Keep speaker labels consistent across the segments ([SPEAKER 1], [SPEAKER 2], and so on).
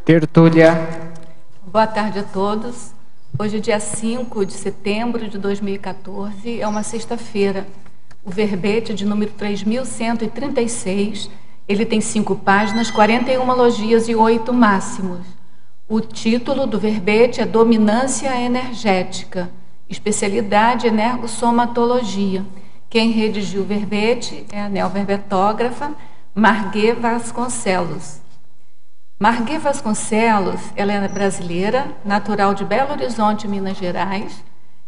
[SPEAKER 1] Tertúlia.
[SPEAKER 2] Boa tarde a todos. Hoje é dia 5 de setembro de 2014, é uma sexta-feira. O verbete de número 3136, ele tem 5 páginas, 41 logias e 8 máximos. O título do verbete é Dominância Energética, especialidade energossomatologia. Quem redigiu o verbete é a neoverbetógrafa Marguê Vasconcelos. Marguê Vasconcelos, ela é brasileira, natural de Belo Horizonte, Minas Gerais.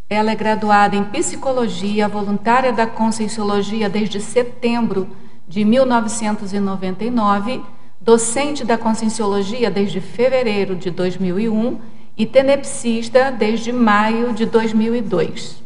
[SPEAKER 2] Ela é graduada em Psicologia, voluntária da Conscienciologia desde setembro de 1999, docente da Conscienciologia desde fevereiro de 2001 e tenepsista desde maio de 2002.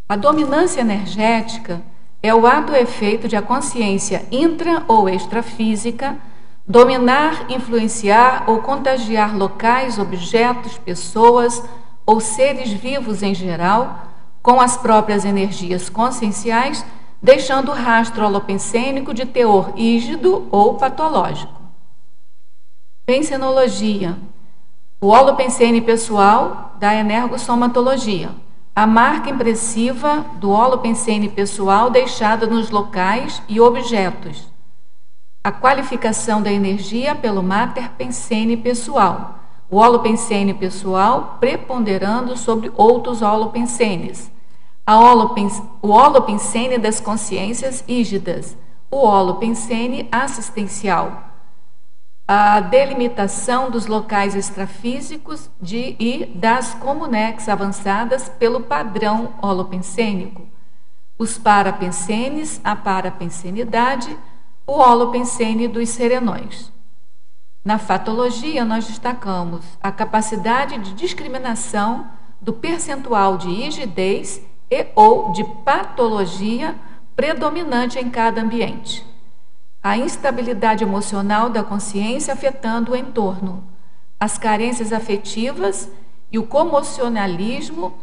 [SPEAKER 2] A dominância energética é o ato ou efeito de a consciência intra- ou extrafísica dominar, influenciar ou contagiar locais, objetos, pessoas ou seres vivos em geral com as próprias energias conscienciais, deixando rastro holopensênico de teor rígido ou patológico. Pensenologia. O holopensene pessoal da energossomatologia. A marca impressiva do holopensene pessoal deixada nos locais e objetos. A qualificação da energia pelo mater pensene pessoal. O holopensene pessoal preponderando sobre outros holopensenes. O holopensene das consciências rígidas. O holopensene assistencial. A delimitação dos locais extrafísicos e das comunex avançadas pelo padrão holopensênico, os parapensenes, a parapensenidade, o holopensene dos serenões. Na fatologia, nós destacamos a capacidade de discriminação do percentual de rigidez e ou de patologia predominante em cada ambiente. A instabilidade emocional da consciência afetando o entorno, as carências afetivas e o comocionalismo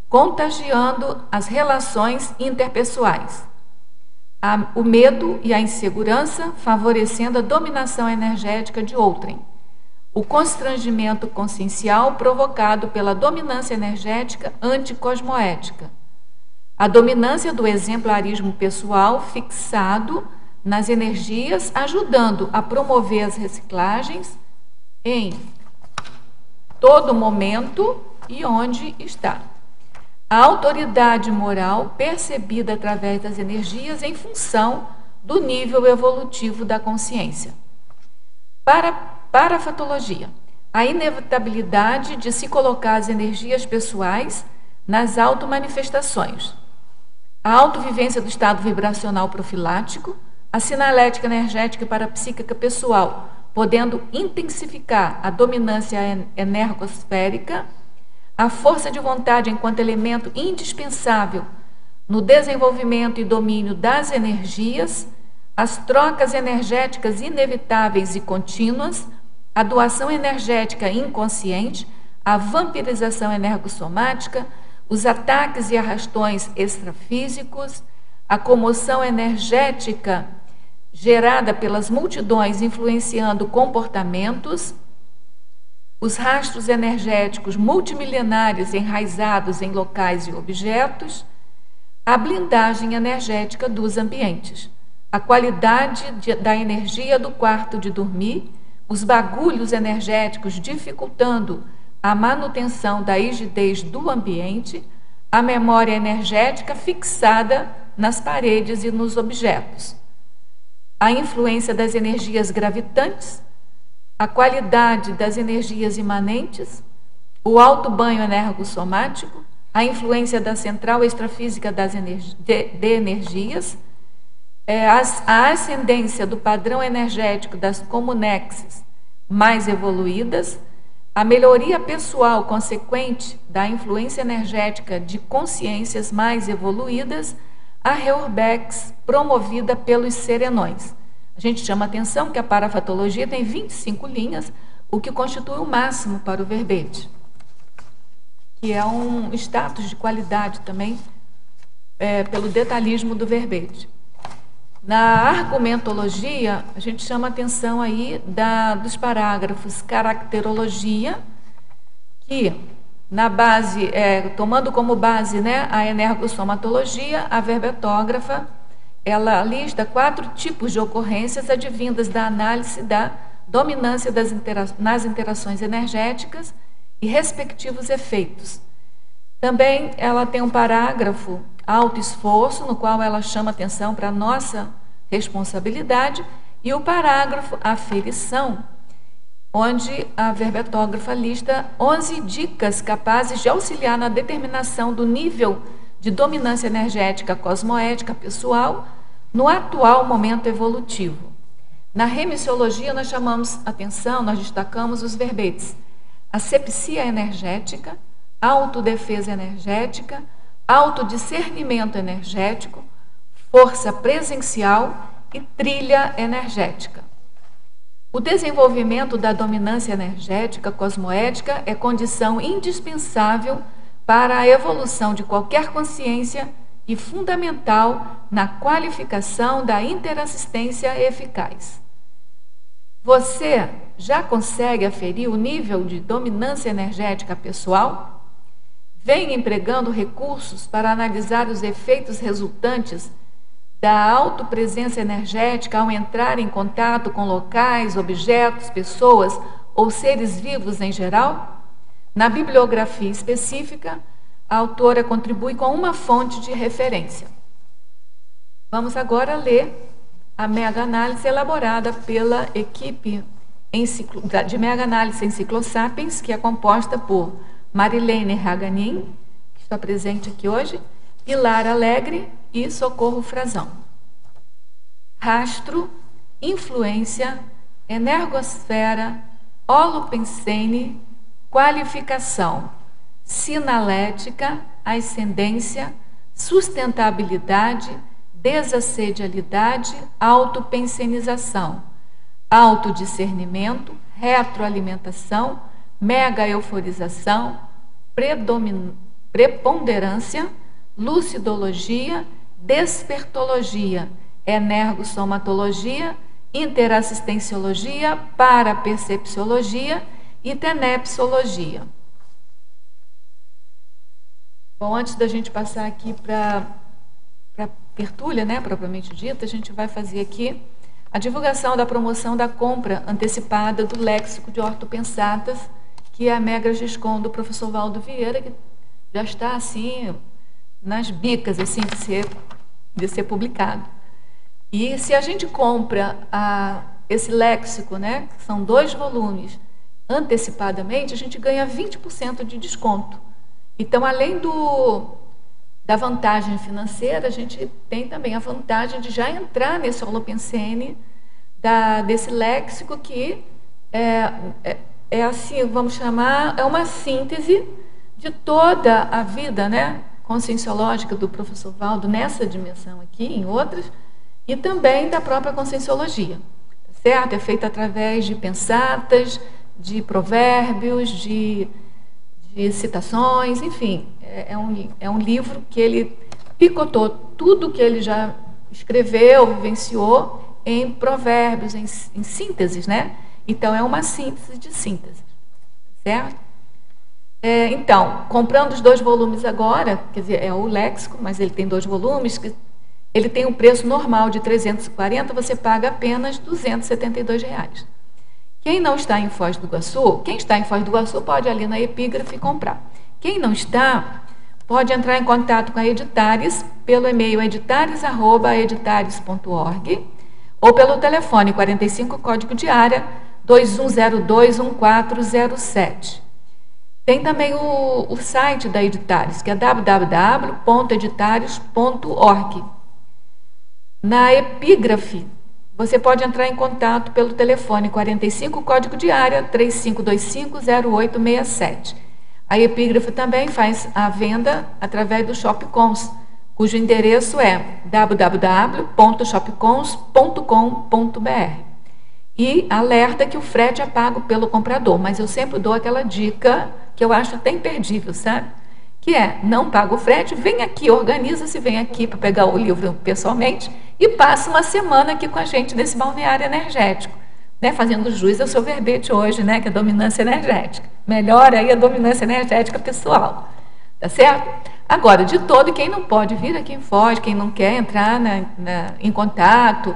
[SPEAKER 2] contagiando as relações interpessoais. O medo e a insegurança favorecendo a dominação energética de outrem. O constrangimento consciencial provocado pela dominância energética anticosmoética. A dominância do exemplarismo pessoal fixado nas energias, ajudando a promover as reciclagens em todo momento e onde está. A autoridade moral percebida através das energias em função do nível evolutivo da consciência. Para a fatologia, a inevitabilidade de se colocar as energias pessoais nas automanifestações. A autovivência do estado vibracional profilático, a sinalética energética e parapsíquica pessoal, podendo intensificar a dominância energosférica, a força de vontade enquanto elemento indispensável no desenvolvimento e domínio das energias, as trocas energéticas inevitáveis e contínuas, a doação energética inconsciente, a vampirização energossomática, os ataques e arrastões extrafísicos, a comoção energética gerada pelas multidões influenciando comportamentos, os rastros energéticos multimilenares enraizados em locais e objetos, a blindagem energética dos ambientes, a qualidade da energia do quarto de dormir, os bagulhos energéticos dificultando a manutenção da rigidez do ambiente, a memória energética fixada nas paredes e nos objetos, a influência das energias gravitantes, a qualidade das energias imanentes, o alto banho energossomático, a influência da central extrafísica de energias, a ascendência do padrão energético das comunexes mais evoluídas, a melhoria pessoal consequente da influência energética de consciências mais evoluídas, a Reurbex promovida pelos serenões. A gente chama a atenção que a parafatologia tem 25 linhas, o que constitui o máximo para o verbete, que é um status de qualidade também, pelo detalhismo do verbete. Na argumentologia, a gente chama atenção aí dos parágrafos caracterologia, que na base, tomando como base, né, a energossomatologia, a verbetógrafa, ela lista 4 tipos de ocorrências advindas da análise da dominância nas interações energéticas e respectivos efeitos. Também ela tem um parágrafo autoesforço, no qual ela chama atenção para a nossa responsabilidade, e o parágrafo aferição, onde a verbetógrafa lista 11 dicas capazes de auxiliar na determinação do nível de dominância energética cosmoética pessoal no atual momento evolutivo. Na remissiologia, nós chamamos atenção, nós destacamos os verbetes: asepsia energética, autodefesa energética, autodiscernimento energético, força presencial e trilha energética. O desenvolvimento da dominância energética cosmoética é condição indispensável para a evolução de qualquer consciência e fundamental na qualificação da interassistência eficaz. Você já consegue aferir o nível de dominância energética pessoal? Vem empregando recursos para analisar os efeitos resultantes da autopresença energética ao entrar em contato com locais, objetos, pessoas ou seres vivos em geral? Na bibliografia específica, a autora contribui com uma fonte de referência. Vamos agora ler a mega-análise elaborada pela equipe de mega-análise Enciclosapiens, que é composta por Marilene Haganin, que está presente aqui hoje, Pilar Alegre e Socorro Frazão. Rastro, influência, energosfera, holopensene, qualificação, sinalética, ascendência, sustentabilidade, desassedialidade, autopensenização, autodiscernimento, retroalimentação, mega-euforização, preponderância, lucidologia, despertologia, energossomatologia, interassistenciologia, parapercepciologia e tenepsologia. Bom, antes da gente passar aqui para a tertúlia, né, propriamente dita, a gente vai fazer aqui a divulgação da promoção da compra antecipada do léxico de ortopensatas, que é a Mega Giscon do professor Valdo Vieira, que já está assim nas bicas assim, de ser publicado. E se a gente compra esse léxico, né, que são 2 volumes, antecipadamente, a gente ganha 20% de desconto. Então, além da vantagem financeira, a gente tem também a vantagem de já entrar nesse holopensene desse léxico que é assim, vamos chamar, é uma síntese de toda a vida, né, conscienciológica do professor Valdo nessa dimensão aqui, em outras, e também da própria conscienciologia, certo? É feita através de pensatas, de provérbios, de citações, enfim, é um livro que ele picotou tudo que ele já escreveu, vivenciou em provérbios, em sínteses, né? Então, é uma síntese de síntese, certo? Então, comprando os 2 volumes agora, quer dizer, é o léxico, mas ele tem 2 volumes, ele tem um preço normal de R$ 340, você paga apenas R$ 272. Quem não está em Foz do Iguaçu, quem está em Foz do Iguaçu pode ir ali na Epígrafe comprar. Quem não está, pode entrar em contato com a Editares pelo e-mail editares@editares.org ou pelo telefone 45 código de área 21021407. Tem também o site da Editares, que é www.editares.org. Na Epígrafe, você pode entrar em contato pelo telefone 45 código de área 35250867. A Epígrafe também faz a venda através do Shopcons, cujo endereço é www.shopcons.com.br. E alerta que o frete é pago pelo comprador, mas eu sempre dou aquela dica que eu acho até imperdível, sabe? Que é, não paga o frete, vem aqui, organiza-se, vem aqui para pegar o livro pessoalmente, e passa uma semana aqui com a gente nesse balneário energético, né, fazendo jus ao seu verbete hoje, né, que é dominância energética. Melhora aí a dominância energética pessoal, tá certo? Agora, de todo, quem não pode vir a quem foge, quem não quer entrar em contato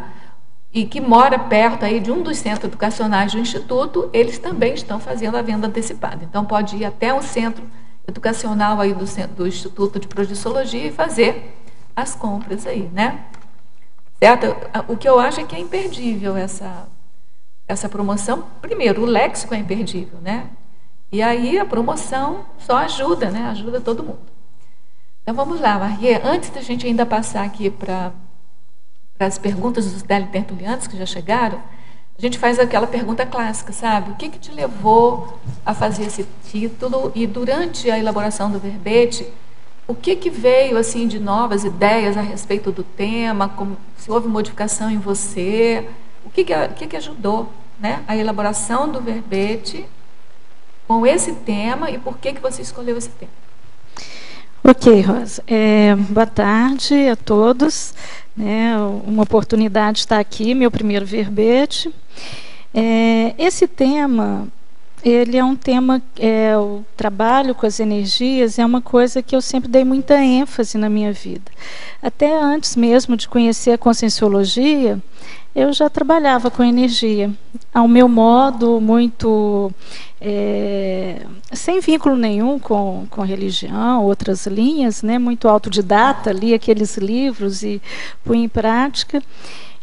[SPEAKER 2] e que mora perto aí de um dos centros educacionais do Instituto, eles também estão fazendo a venda antecipada. Então, pode ir até um centro educacional aí do Instituto de Projeciologia e fazer as compras aí, né? Certo? O que eu acho é que é imperdível essa promoção. Primeiro, o léxico é imperdível, né? E aí a promoção só ajuda, né? Ajuda todo mundo. Então vamos lá, Marie. Antes da gente ainda passar aqui para as perguntas dos teletertulianos que já chegaram, a gente faz aquela pergunta clássica, sabe? O que te levou a fazer esse título? E durante a elaboração do verbete, o que veio assim de novas ideias a respeito do tema? Se houve modificação em você? O que ajudou, né, a elaboração do verbete com esse tema e por que você escolheu esse tema?
[SPEAKER 1] Ok, Rosa. Boa tarde a todos. Uma oportunidade de estar aqui, meu primeiro verbete. Esse tema, ele é um tema, o trabalho com as energias é uma coisa que eu sempre dei muita ênfase na minha vida. Até antes mesmo de conhecer a Conscienciologia, eu já trabalhava com energia, ao meu modo, muito sem vínculo nenhum com religião, outras linhas, né, muito autodidata, li aqueles livros e punha em prática.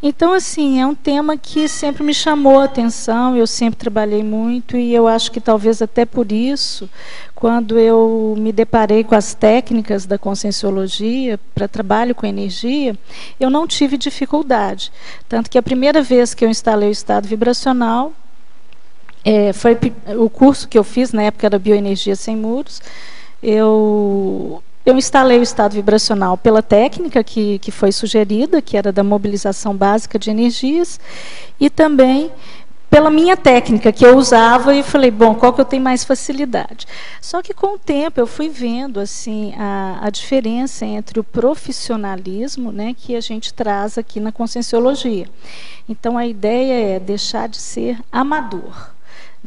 [SPEAKER 1] Então, assim, é um tema que sempre me chamou a atenção, eu sempre trabalhei muito e eu acho que talvez até por isso, quando eu me deparei com as técnicas da Conscienciologia para trabalho com energia, eu não tive dificuldade. Tanto que a primeira vez que eu instalei o estado vibracional, foi o curso que eu fiz, na época era Bioenergia Sem Muros, eu instalei o estado vibracional pela técnica que foi sugerida, que era da mobilização básica de energias, e também pela minha técnica que eu usava e falei, bom, qual que eu tenho mais facilidade? Só que com o tempo eu fui vendo assim a diferença entre o profissionalismo, né, que a gente traz aqui na Conscienciologia. Então a ideia é deixar de ser amador.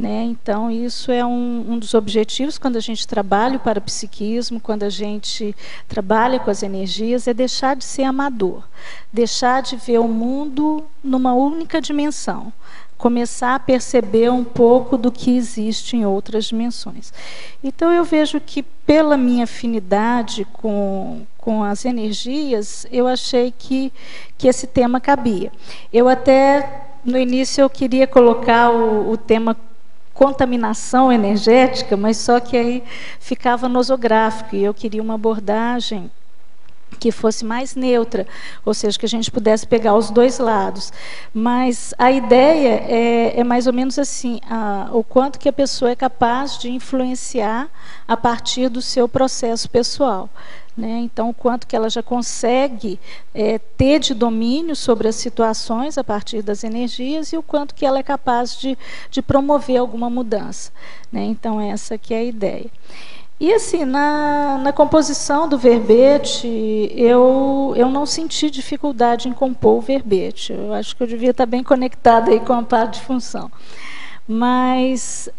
[SPEAKER 1] Então, isso é um dos objetivos quando a gente trabalha o parapsiquismo, quando a gente trabalha com as energias, é deixar de ser amador, deixar de ver o mundo numa única dimensão, começar a perceber um pouco do que existe em outras dimensões. Então, eu vejo que, pela minha afinidade com as energias, eu achei que esse tema cabia. Eu até, no início, eu queria colocar o tema contaminação energética, mas só que aí ficava nosográfico, e eu queria uma abordagem que fosse mais neutra, ou seja, que a gente pudesse pegar os dois lados. Mas a ideia é mais ou menos assim, o quanto que a pessoa é capaz de influenciar a partir do seu processo pessoal. Então, o quanto que ela já consegue ter de domínio sobre as situações a partir das energias e o quanto que ela é capaz de promover alguma mudança. Então, essa que é a ideia. E assim, na composição do verbete, eu não senti dificuldade em compor o verbete. Eu acho que eu devia estar bem conectada aí com a parte de função. Mas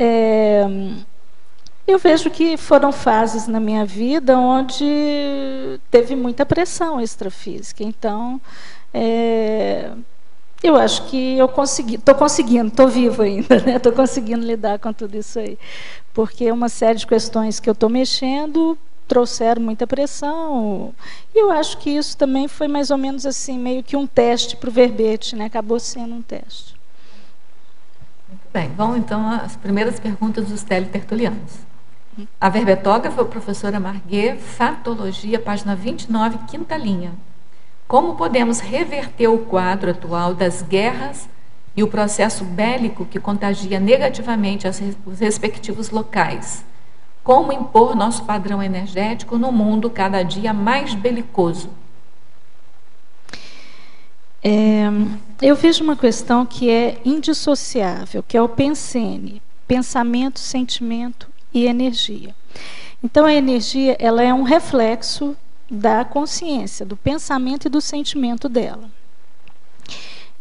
[SPEAKER 1] eu vejo que foram fases na minha vida onde teve muita pressão extrafísica. Então, eu acho que eu estou conseguindo, estou viva ainda, estou conseguindo lidar com tudo isso aí. Porque uma série de questões que eu estou mexendo trouxeram muita pressão. E eu acho que isso também foi mais ou menos assim, meio que um teste para o verbete, acabou sendo um teste.
[SPEAKER 2] Muito bem, vamos então às primeiras perguntas dos teletertulianos. A verbetógrafa, a professora Marguet, Fatologia, página 29, quinta linha. Como podemos reverter o quadro atual das guerras e o processo bélico que contagia negativamente os respectivos locais? Como impor nosso padrão energético no mundo cada dia mais belicoso?
[SPEAKER 1] Eu vejo uma questão que é indissociável, que é o pensene, pensamento, sentimento e energia. Então, a energia, ela é um reflexo da consciência, do pensamento e do sentimento dela.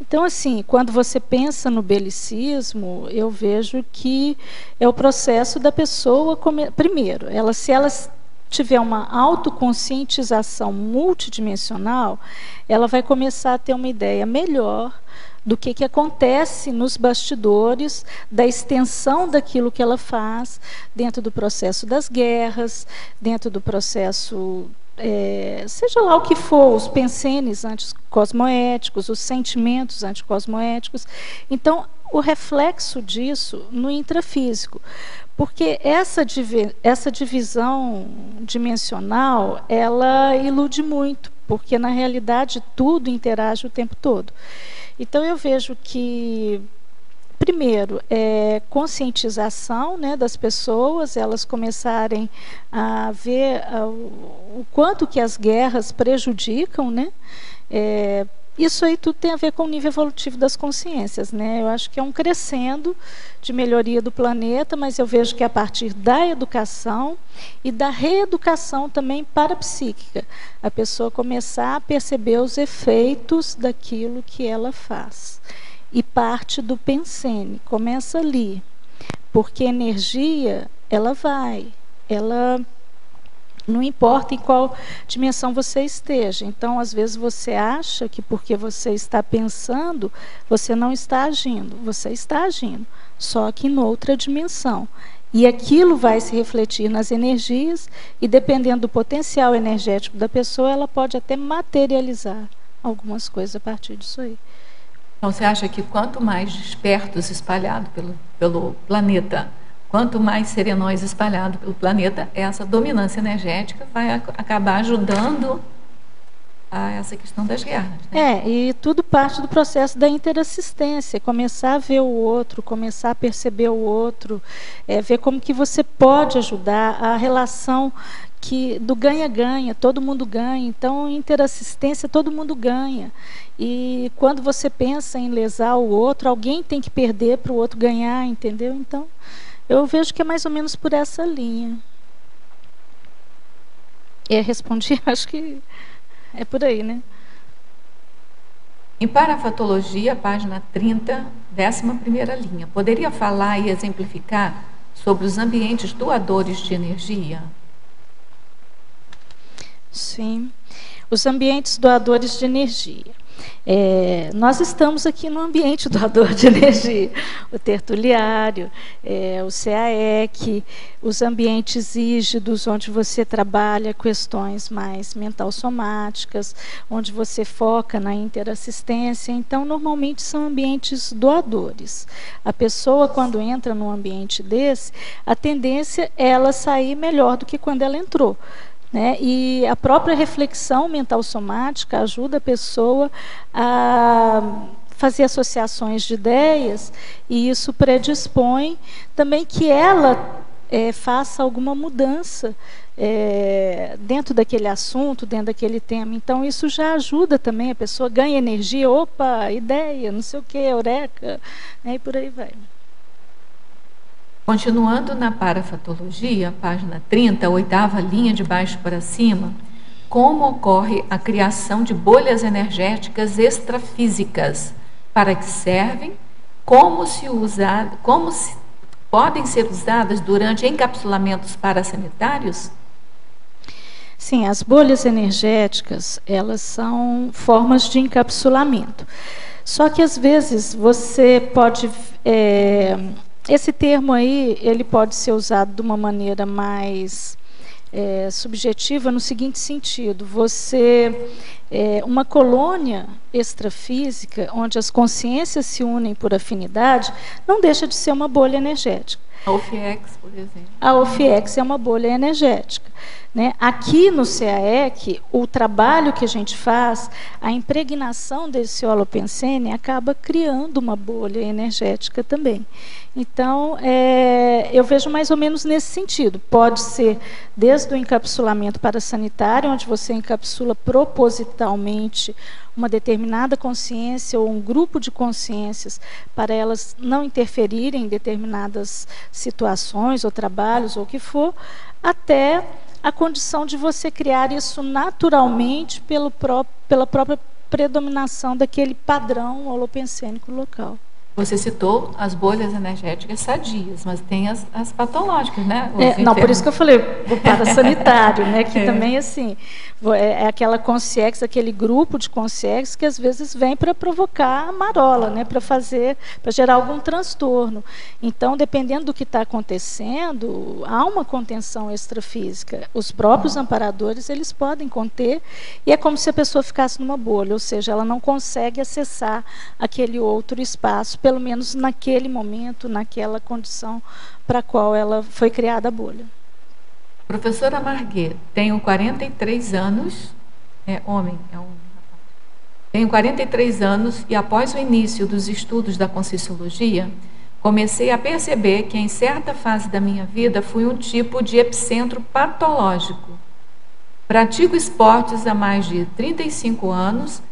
[SPEAKER 1] Então, assim, quando você pensa no belicismo, eu vejo que é o processo da pessoa, primeiro, se ela tiver uma autoconscientização multidimensional, ela vai começar a ter uma ideia melhor do que acontece nos bastidores, da extensão daquilo que ela faz, dentro do processo das guerras, dentro do processo, seja lá o que for, os pensenes anticosmoéticos, os sentimentos anticosmoéticos. Então, o reflexo disso no intrafísico. Porque essa divisão dimensional, ela ilude muito, porque, na realidade, tudo interage o tempo todo. Então, eu vejo que, primeiro, conscientização, né, das pessoas, elas começarem a ver o quanto que as guerras prejudicam, né? Isso aí tudo tem a ver com o nível evolutivo das consciências, né? Eu acho que é um crescendo de melhoria do planeta, mas eu vejo que é a partir da educação e da reeducação também parapsíquica, a pessoa começar a perceber os efeitos daquilo que ela faz. E parte do pensene, começa ali, porque energia, ela não importa em qual dimensão você esteja. Então, às vezes, você acha que porque você está pensando, você não está agindo. Você está agindo, só que em outra dimensão. E aquilo vai se refletir nas energias e, dependendo do potencial energético da pessoa, ela pode até materializar algumas coisas a partir disso aí.
[SPEAKER 2] Então, você acha que quanto mais despertos espalhados pelo planeta, quanto mais serenões espalhados pelo planeta, essa dominância energética vai acabar ajudando a essa questão das guerras, né?
[SPEAKER 1] E tudo parte do processo da interassistência, começar a ver o outro, começar a perceber o outro, ver como que você pode ajudar, a relação do ganha-ganha, todo mundo ganha. Então, interassistência, todo mundo ganha. E quando você pensa em lesar o outro, alguém tem que perder para o outro ganhar, entendeu? Então, eu vejo que é mais ou menos por essa linha. Respondi, acho que é por aí, né?
[SPEAKER 2] Em Parafatologia, página 30, 11ª linha, poderia falar e exemplificar sobre os ambientes doadores de energia?
[SPEAKER 1] Sim, os ambientes doadores de energia. Nós estamos aqui no ambiente doador de energia, o tertuliário, o CAEC, os ambientes rígidos, onde você trabalha questões mais mental-somáticas, onde você foca na interassistência. Então, normalmente são ambientes doadores. A pessoa, quando entra num ambiente desse, a tendência é ela sair melhor do que quando ela entrou, né? E a própria reflexão mental somática ajuda a pessoa a fazer associações de ideias, e isso predispõe também que ela faça alguma mudança dentro daquele assunto, dentro daquele tema. Então, isso já ajuda também, a pessoa ganha energia, opa, ideia, não sei o que, eureka, né? E por aí vai.
[SPEAKER 2] Continuando na Parafatologia, página 30, 8ª linha de baixo para cima, como ocorre a criação de bolhas energéticas extrafísicas, para que servem, como podem ser usadas durante encapsulamentos parasanitários?
[SPEAKER 1] Sim, as bolhas energéticas, elas são formas de encapsulamento. Só que, às vezes, você pode... esse termo aí, ele pode ser usado de uma maneira mais subjetiva, no seguinte sentido: uma colônia extrafísica, onde as consciências se unem por afinidade, não deixa de ser uma bolha energética.
[SPEAKER 2] A OFIEX, por exemplo.
[SPEAKER 1] A OFIEX é uma bolha energética, né? Aqui no CAEC, o trabalho que a gente faz, a impregnação desse holopensene acaba criando uma bolha energética também. Então, eu vejo mais ou menos nesse sentido. Pode ser desde o encapsulamento parasanitário, onde você encapsula propositalmente uma determinada consciência ou um grupo de consciências para elas não interferirem em determinadas situações ou trabalhos ou o que for, até a condição de você criar isso naturalmente pela própria predominação daquele padrão holopensênico local.
[SPEAKER 2] Você citou as bolhas energéticas sadias, mas tem as patológicas, né?
[SPEAKER 1] Não, por isso que eu falei o parasanitário, né? Que também, assim, é aquela consciência, aquele grupo de consciência que às vezes vem para provocar a marola, né? Para gerar algum transtorno. Então, dependendo do que está acontecendo, há uma contenção extrafísica. Os próprios amparadores, eles podem conter, e é como se a pessoa ficasse numa bolha, ou seja, ela não consegue acessar aquele outro espaço, pelo menos naquele momento, naquela condição para a qual ela foi criada a bolha.
[SPEAKER 2] Professora Marguet, tenho 43 anos, tenho 43 anos e após o início dos estudos da Conscienciologia, comecei a perceber que em certa fase da minha vida fui um tipo de epicentro patológico. Pratico esportes há mais de 35 anos,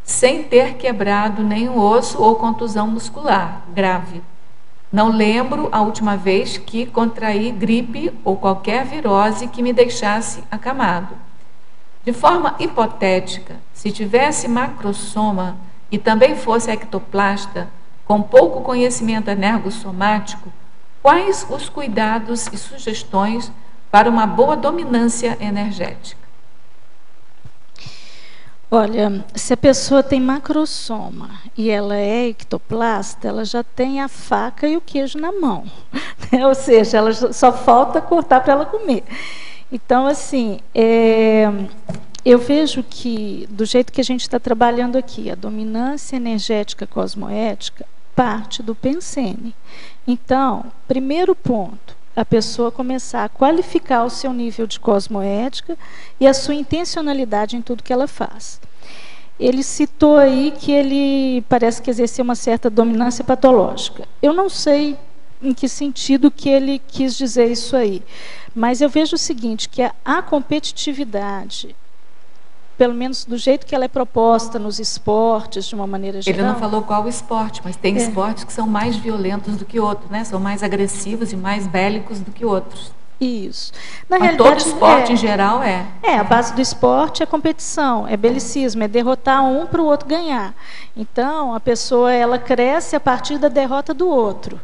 [SPEAKER 2] sem ter quebrado nenhum osso ou contusão muscular grave. Não lembro a última vez que contraí gripe ou qualquer virose que me deixasse acamado. De forma hipotética, se tivesse macrosoma e também fosse ectoplasta, com pouco conhecimento energossomático, quais os cuidados e sugestões para uma boa dominância energética?
[SPEAKER 1] Olha, se a pessoa tem macrossoma e ela é ectoplasta, ela já tem a faca e o queijo na mão, né? Ou seja, ela só falta cortar para ela comer. Então, assim, eu vejo que, do jeito que a gente está trabalhando aqui, a dominância energética cosmoética parte do Pensene. Então, primeiro ponto, a pessoa começar a qualificar o seu nível de cosmoética e a sua intencionalidade em tudo que ela faz. Ele citou aí que ele parece que exercia uma certa dominância patológica. Eu não sei em que sentido que ele quis dizer isso aí, mas eu vejo o seguinte, que a competitividade, pelo menos do jeito que ela é proposta nos esportes, de uma maneira geral...
[SPEAKER 2] Ele não falou qual esporte, mas tem esportes que são mais violentos do que outros, né? São mais agressivos e mais bélicos do que outros.
[SPEAKER 1] Isso.
[SPEAKER 2] Mas todo esporte, em geral, é.
[SPEAKER 1] A base do esporte é competição, é belicismo, é derrotar um para o outro ganhar. Então, a pessoa, ela cresce a partir da derrota do outro.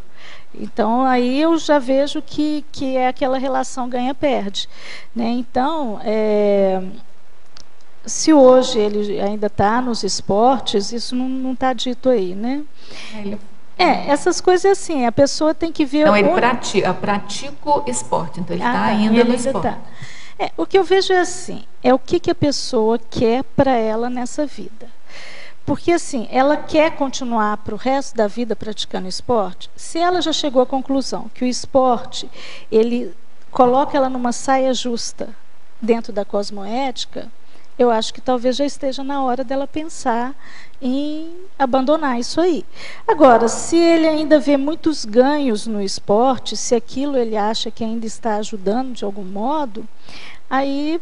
[SPEAKER 1] Então, aí eu já vejo que é aquela relação ganha-perde, né? Então, se hoje ele ainda está nos esportes, isso não está dito aí, né? Essas coisas assim, a pessoa tem que ver...
[SPEAKER 2] Não, ele pratica esporte, então ele está ainda no esporte.
[SPEAKER 1] O que eu vejo é assim, o que a pessoa quer para ela nessa vida. Porque assim, ela quer continuar para o resto da vida praticando esporte, se ela já chegou à conclusão que o esporte, ele coloca ela numa saia justa dentro da cosmoética, eu acho que talvez já esteja na hora dela pensar em abandonar isso aí. Agora, se ele ainda vê muitos ganhos no esporte, se aquilo ele acha que ainda está ajudando de algum modo, aí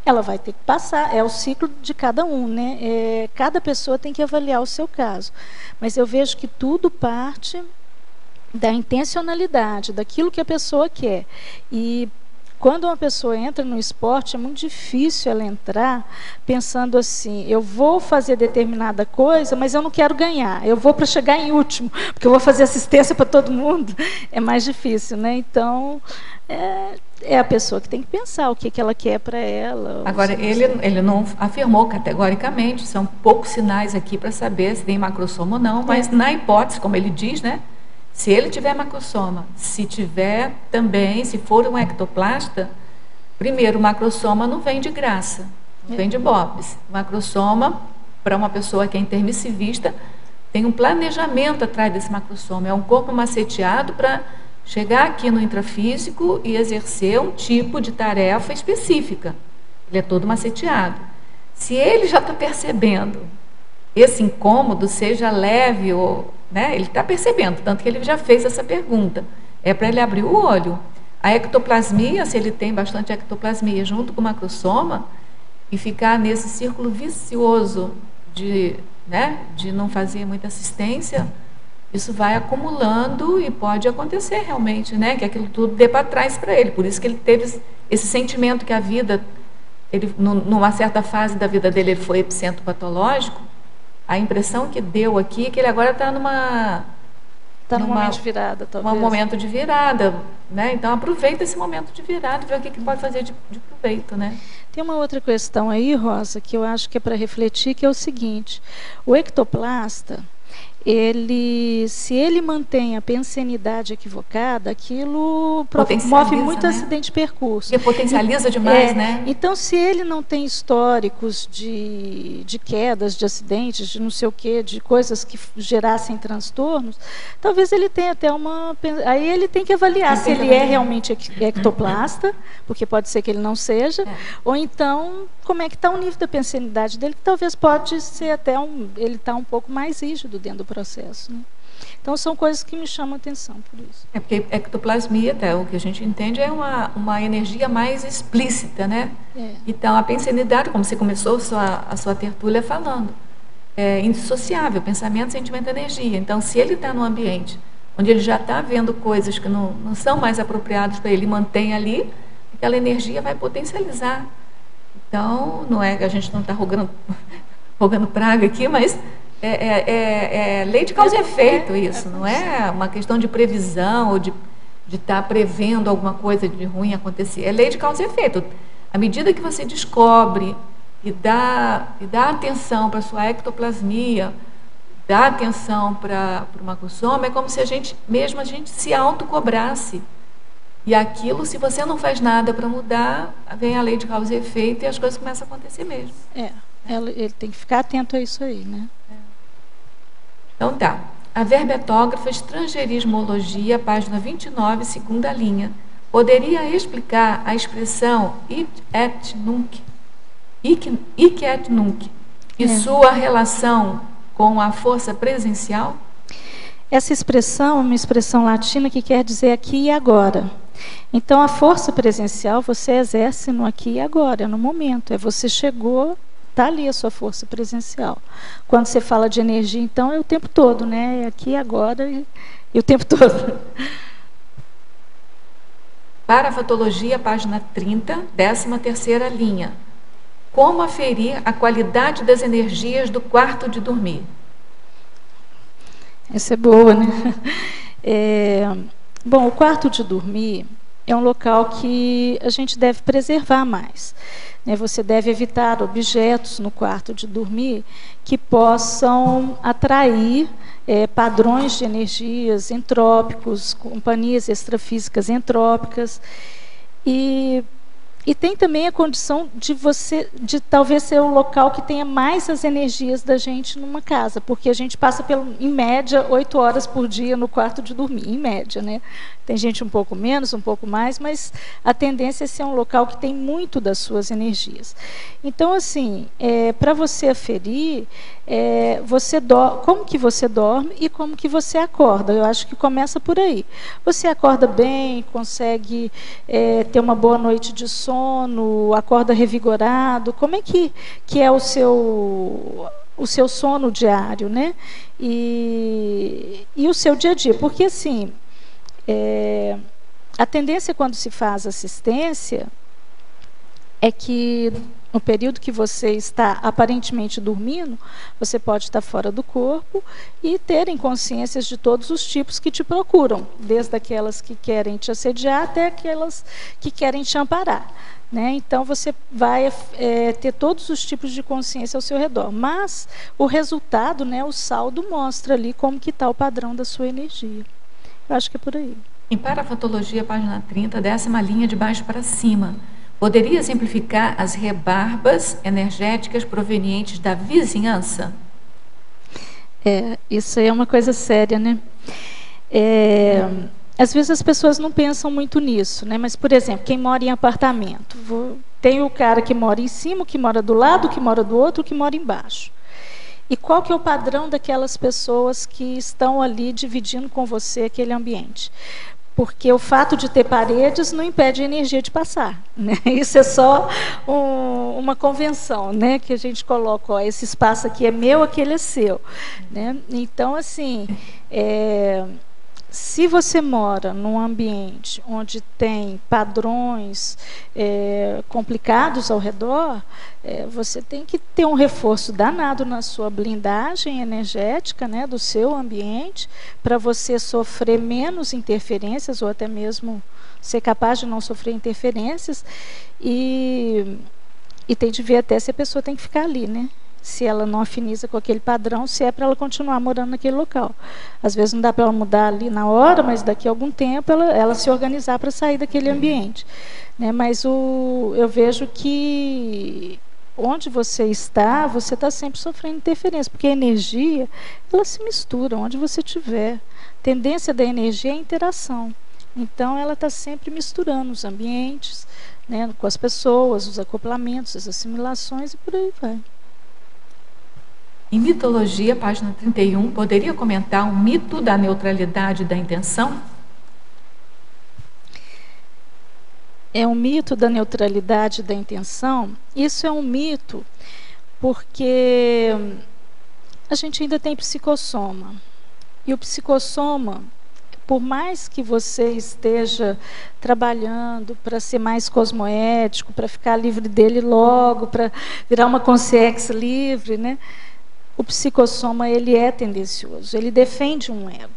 [SPEAKER 1] ela vai ter que passar, é o ciclo de cada um, né? Cada pessoa tem que avaliar o seu caso. Mas eu vejo que tudo parte da intencionalidade, daquilo que a pessoa quer. E quando uma pessoa entra no esporte, é muito difícil ela entrar pensando assim, eu vou fazer determinada coisa, mas eu não quero ganhar, eu vou para chegar em último, porque eu vou fazer assistência para todo mundo. É mais difícil, né? Então, é a pessoa que tem que pensar o que ela quer para ela.
[SPEAKER 2] Agora, ele não afirmou categoricamente, são poucos sinais aqui para saber se tem macrossoma ou não, mas na hipótese, como ele diz, né? Se ele tiver macrossoma, se tiver também, se for um ectoplasta, primeiro, o macrossoma não vem de graça, não vem de bobs. O macrossoma, para uma pessoa que é intermissivista, tem um planejamento atrás desse macrossoma. É um corpo maceteado para chegar aqui no intrafísico e exercer um tipo de tarefa específica. Ele é todo maceteado. Se ele já está percebendo esse incômodo, seja leve ou... Né? Ele está percebendo, tanto que ele já fez essa pergunta. É para ele abrir o olho. A ectoplasmia, se ele tem bastante ectoplasmia junto com o macrossoma, e ficar nesse círculo vicioso de não fazer muita assistência, isso vai acumulando e pode acontecer realmente, né? Que aquilo tudo dê para trás para ele. Por isso que ele teve esse sentimento que a vida ele, numa certa fase da vida dele, ele foi epicentro patológico, a impressão que deu aqui é que ele agora está num
[SPEAKER 1] momento de virada, talvez.
[SPEAKER 2] Um momento de virada, né? Então aproveita esse momento de virada e vê o que pode fazer de proveito, né?
[SPEAKER 1] Tem uma outra questão aí, Rosa, que eu acho que é para refletir, que é o seguinte: o ectoplasta, se ele mantém a pensenidade equivocada, aquilo move muito, né, acidente de percurso.
[SPEAKER 2] Porque potencializa demais, né?
[SPEAKER 1] Então, se ele não tem históricos de quedas, de acidentes, de não sei o quê, de coisas que gerassem transtornos, talvez ele tenha até uma... Aí ele tem que avaliar se ele é realmente ectoplasta, porque pode ser que ele não seja, ou então como é que está o nível da pensenidade dele, que talvez pode ser até ele está um pouco mais rígido dentro do processo, né? Então são coisas que me chamam a atenção por isso. É
[SPEAKER 2] porque ectoplasmia, até o que a gente entende, é uma energia mais explícita, né? Então a pensenidade, como você começou a sua tertúlia falando, é indissociável, pensamento, sentimento, energia. Então se ele está num ambiente onde ele já está vendo coisas que não são mais apropriadas para ele, mantém ali, aquela energia vai potencializar. Então, não é que a gente não está rogando praga aqui, mas é lei de causa e efeito isso, não é uma questão de previsão ou de estar prevendo alguma coisa de ruim acontecer. É lei de causa e efeito. À medida que você descobre e dá atenção para a sua ectoplasmia, dá atenção para o macrosoma, é como se a gente se autocobrasse. E aquilo, se você não faz nada para mudar, vem a lei de causa e efeito e as coisas começam a acontecer mesmo.
[SPEAKER 1] Ele tem que ficar atento a isso aí, né?
[SPEAKER 2] Então tá. A verbetógrafa Estrangeirismologia, página 29, segunda linha. Poderia explicar a expressão hic et nunc e sua relação com a força presencial?
[SPEAKER 1] Essa expressão é uma expressão latina que quer dizer aqui e agora. Então, a força presencial você exerce no aqui e agora, no momento. Você chegou, está ali a sua força presencial. Quando você fala de energia, então, é o tempo todo, né? É aqui e agora e o tempo todo.
[SPEAKER 2] Parafatologia, página 30, 13ª linha. Como aferir a qualidade das energias do quarto de dormir?
[SPEAKER 1] Essa é boa, né? Bom, o quarto de dormir é um local que a gente deve preservar mais, né? Você deve evitar objetos no quarto de dormir que possam atrair padrões de energias entrópicos, companhias extrafísicas entrópicas. E tem também a condição de talvez ser o local que tenha mais as energias da gente numa casa, porque a gente passa, em média, 8 horas por dia no quarto de dormir, em média, né? Tem gente um pouco menos, um pouco mais, mas a tendência é ser um local que tem muito das suas energias. Então, assim, para você aferir, como que você dorme e como que você acorda. Eu acho que começa por aí. Você acorda bem, consegue ter uma boa noite de sono, acorda revigorado. Como é que é o seu sono diário, né? E o seu dia a dia. Porque, assim, a tendência quando se faz assistência é que no período que você está aparentemente dormindo, você pode estar fora do corpo e ter inconsciências de todos os tipos que te procuram, desde aquelas que querem te assediar até aquelas que querem te amparar, né? Então você vai ter todos os tipos de consciência ao seu redor, mas o resultado, né, o saldo mostra ali como que está o padrão da sua energia. Eu acho que é por aí.
[SPEAKER 2] Em Parafatologia, página 30, 10ª linha de baixo para cima. Poderia exemplificar as rebarbas energéticas provenientes da vizinhança?
[SPEAKER 1] Isso aí é uma coisa séria, né? Às vezes as pessoas não pensam muito nisso, né? Mas, por exemplo, quem mora em apartamento, tem o cara que mora em cima, o que mora do lado, o que mora do outro, o que mora embaixo. E qual que é o padrão daquelas pessoas que estão ali dividindo com você aquele ambiente? Porque o fato de ter paredes não impede a energia de passar, né? Isso é só uma convenção, né? Que a gente coloca, ó, esse espaço aqui é meu, aquele é seu, né? Então, assim, se você mora num ambiente onde tem padrões complicados ao redor, você tem que ter um reforço danado na sua blindagem energética, né, do seu ambiente, para você sofrer menos interferências ou até mesmo ser capaz de não sofrer interferências. E tem de ver até se a pessoa tem que ficar ali, né? Se ela não afiniza com aquele padrão, se é para ela continuar morando naquele local. Às vezes não dá para ela mudar ali na hora, mas daqui a algum tempo ela se organizar para sair daquele ambiente, né? Mas eu vejo que onde você está sempre sofrendo interferência, porque a energia, ela se mistura onde você estiver. A tendência da energia é a interação. Então, ela está sempre misturando os ambientes, né, com as pessoas, os acoplamentos, as assimilações e por aí vai.
[SPEAKER 2] Em mitologia, página 31, poderia comentar o mito da neutralidade da intenção?
[SPEAKER 1] É um mito da neutralidade da intenção. Isso é um mito porque a gente ainda tem psicossoma. E o psicossoma, por mais que você esteja trabalhando para ser mais cosmoético, para ficar livre dele logo, para virar uma consciência livre, né? O psicossoma, ele é tendencioso, ele defende um ego.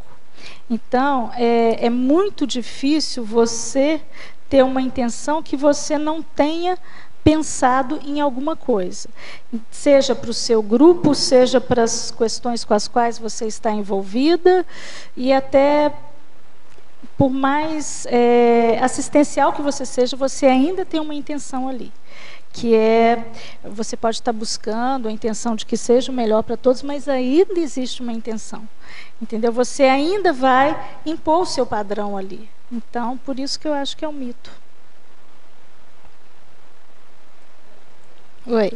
[SPEAKER 1] Então, é muito difícil você ter uma intenção que você não tenha pensado em alguma coisa. Seja para o seu grupo, seja para as questões com as quais você está envolvida, e até por mais assistencial que você seja, você ainda tem uma intenção ali. Que você pode estar buscando a intenção de que seja o melhor para todos, mas ainda existe uma intenção, entendeu? Você ainda vai impor o seu padrão ali. Então, por isso que eu acho que é um mito. Oi.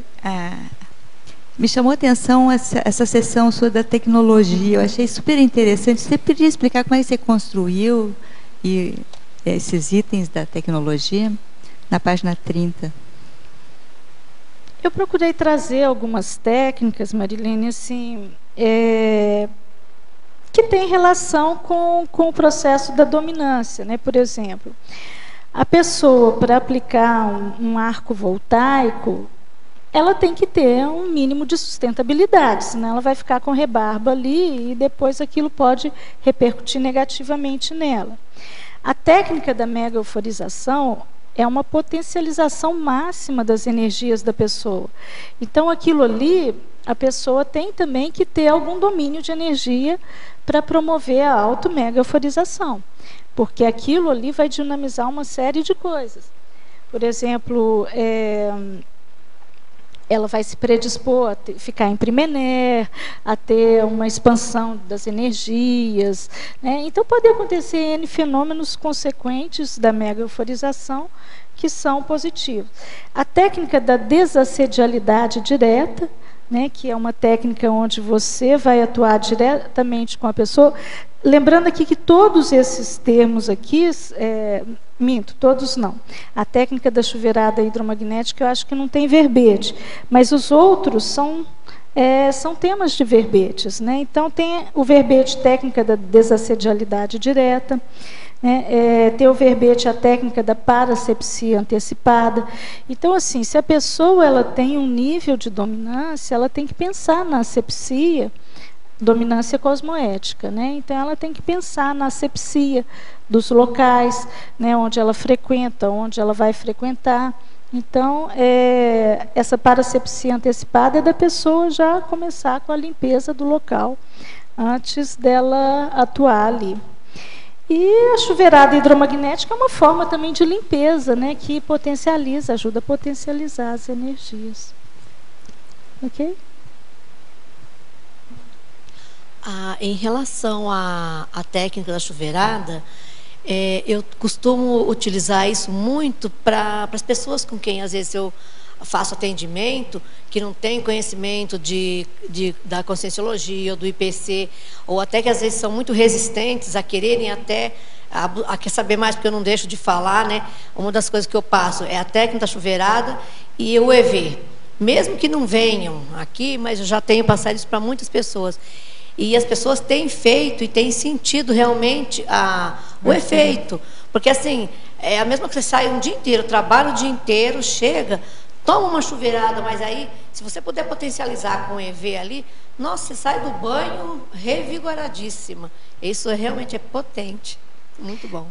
[SPEAKER 3] Me chamou a atenção essa sessão sua da tecnologia. Eu achei super interessante. Você podia explicar como é que você construiu esses itens da tecnologia? Na página 30.
[SPEAKER 1] Eu procurei trazer algumas técnicas, Marilene, assim, que tem relação com o processo da dominância, né? Por exemplo, a pessoa, para aplicar um arco voltaico, ela tem que ter um mínimo de sustentabilidade, senão ela vai ficar com rebarba ali e depois aquilo pode repercutir negativamente nela. A técnica da mega euforização é uma potencialização máxima das energias da pessoa. Então, aquilo ali, a pessoa tem também que ter algum domínio de energia para promover a auto-mega euforização, porque aquilo ali vai dinamizar uma série de coisas. Por exemplo, ela vai se predispor a ficar em primener, a ter uma expansão das energias, né? Então, pode acontecer N fenômenos consequentes da mega euforização que são positivos. A técnica da desassedialidade direta, né, que é uma técnica onde você vai atuar diretamente com a pessoa. Lembrando aqui que todos esses termos aqui, minto, todos não. A técnica da chuveirada hidromagnética eu acho que não tem verbete, mas os outros são temas de verbetes, né? Então tem o verbete técnica da desassedialidade direta, né? Tem o verbete a técnica da parasepsia antecipada. Então, assim, se a pessoa ela tem um nível de dominância, ela tem que pensar na asepsia, dominância cosmoética, né? Então ela tem que pensar na asepsia dos locais, né, onde ela frequenta, onde ela vai frequentar. Então, essa parasepsia antecipada é da pessoa já começar com a limpeza do local antes dela atuar ali. E a chuveirada hidromagnética é uma forma também de limpeza, né, que potencializa, ajuda a potencializar as energias. Ok?
[SPEAKER 4] Em relação à técnica da chuveirada, eu costumo utilizar isso muito para as pessoas com quem, às vezes, eu faço atendimento, que não tem conhecimento da Conscienciologia ou do IPC, ou até que, às vezes, são muito resistentes a quererem até a quer saber mais, porque eu não deixo de falar, né? Uma das coisas que eu passo é a técnica da chuveirada e o EV. Mesmo que não venham aqui, mas eu já tenho passado isso para muitas pessoas. E as pessoas têm feito e têm sentido realmente o efeito. Porque assim, é a mesma que você sai um dia inteiro, trabalha o dia inteiro, chega, toma uma chuveirada, mas aí, se você puder potencializar com o EV ali, nossa, você sai do banho revigoradíssima. Isso realmente é potente. Muito bom.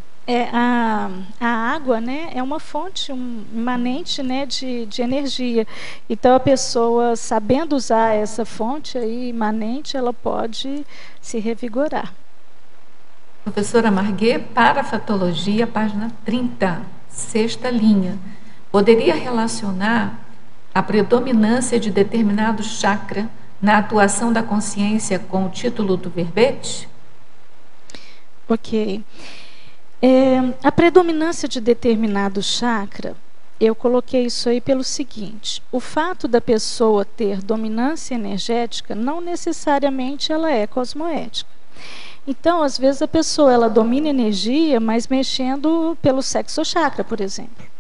[SPEAKER 1] A água, né, é uma fonte imanente, né, de energia. Então, a pessoa, sabendo usar essa fonte aí, imanente, ela pode se revigorar.
[SPEAKER 2] Professora Marguet, parafatologia, página 30, sexta linha. Poderia relacionar a predominância de determinado chakra na atuação da consciência com o título do verbete?
[SPEAKER 1] Ok. A predominância de determinado chakra, eu coloquei isso aí pelo seguinte: o fato da pessoa ter dominância energética, não necessariamente ela é cosmoética. Então, às vezes a pessoa ela domina energia, mas mexendo pelo sexo chakra, por exemplo.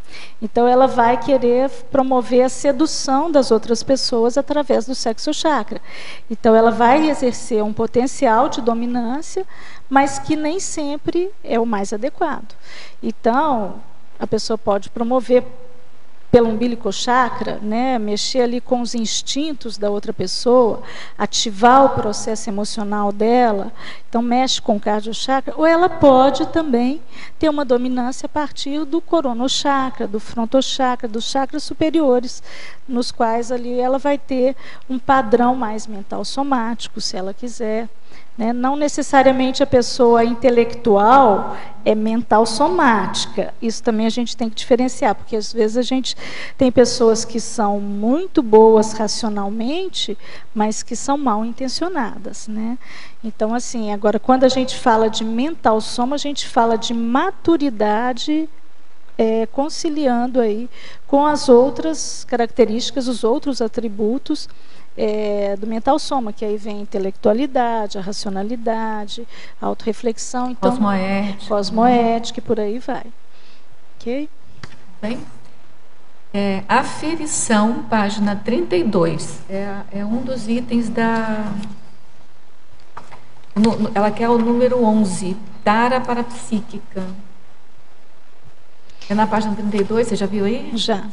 [SPEAKER 1] Então, ela vai querer promover a sedução das outras pessoas através do sexo chakra. Então, ela vai exercer um potencial de dominância, mas que nem sempre é o mais adequado. Então, a pessoa pode promover pelo umbilicochakra, né, mexer ali com os instintos da outra pessoa, ativar o processo emocional dela, então mexe com o cardiochakra, ou ela pode também ter uma dominância a partir do coronochakra, do frontochakra, dos chakras superiores, nos quais ali ela vai ter um padrão mais mental somático, se ela quiser. Né? Não necessariamente a pessoa intelectual é mental somática. Isso também a gente tem que diferenciar, porque às vezes a gente tem pessoas que são muito boas racionalmente, mas que são mal intencionadas. Né? Então, assim, agora quando a gente fala de mental soma, a gente fala de maturidade, conciliando aí com as outras características, os outros atributos do mental soma, que aí vem a intelectualidade, a racionalidade, a autorreflexão, então, cosmoética e por aí vai. Ok?
[SPEAKER 2] Bem, aferição, página 32, é um dos itens ela quer o número 11, tara parapsíquica. É na página 32, você já viu aí?
[SPEAKER 1] Já.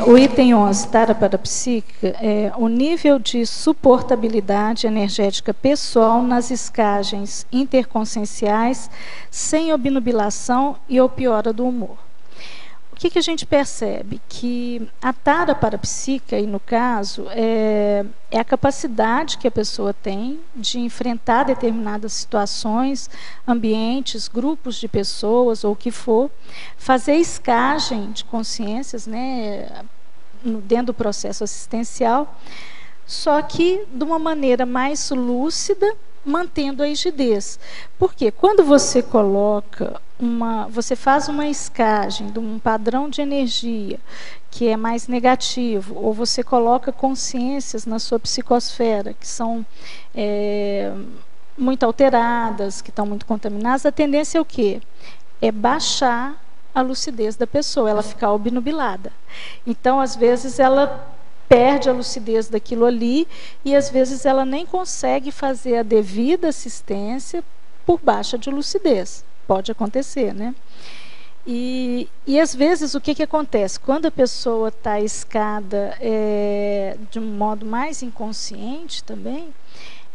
[SPEAKER 1] O item 11, tara parapsíquica, o nível de suportabilidade energética pessoal nas escagens interconscienciais, sem obnubilação e ou piora do humor. O que a gente percebe? Que a tara parapsíquica, aí no caso, é a capacidade que a pessoa tem de enfrentar determinadas situações, ambientes, grupos de pessoas ou o que for, fazer escagem de consciências, né, dentro do processo assistencial, só que de uma maneira mais lúcida, mantendo a rigidez. Porque quando você coloca você faz uma escagem de um padrão de energia que é mais negativo, ou você coloca consciências na sua psicosfera que são muito alteradas, que estão muito contaminadas, a tendência é o quê? É baixar a lucidez da pessoa, ela ficar obnubilada. Então, às vezes, ela perde a lucidez daquilo ali e às vezes ela nem consegue fazer a devida assistência por baixa de lucidez. Pode acontecer, né? E às vezes o que acontece? Quando a pessoa está escada de um modo mais inconsciente também,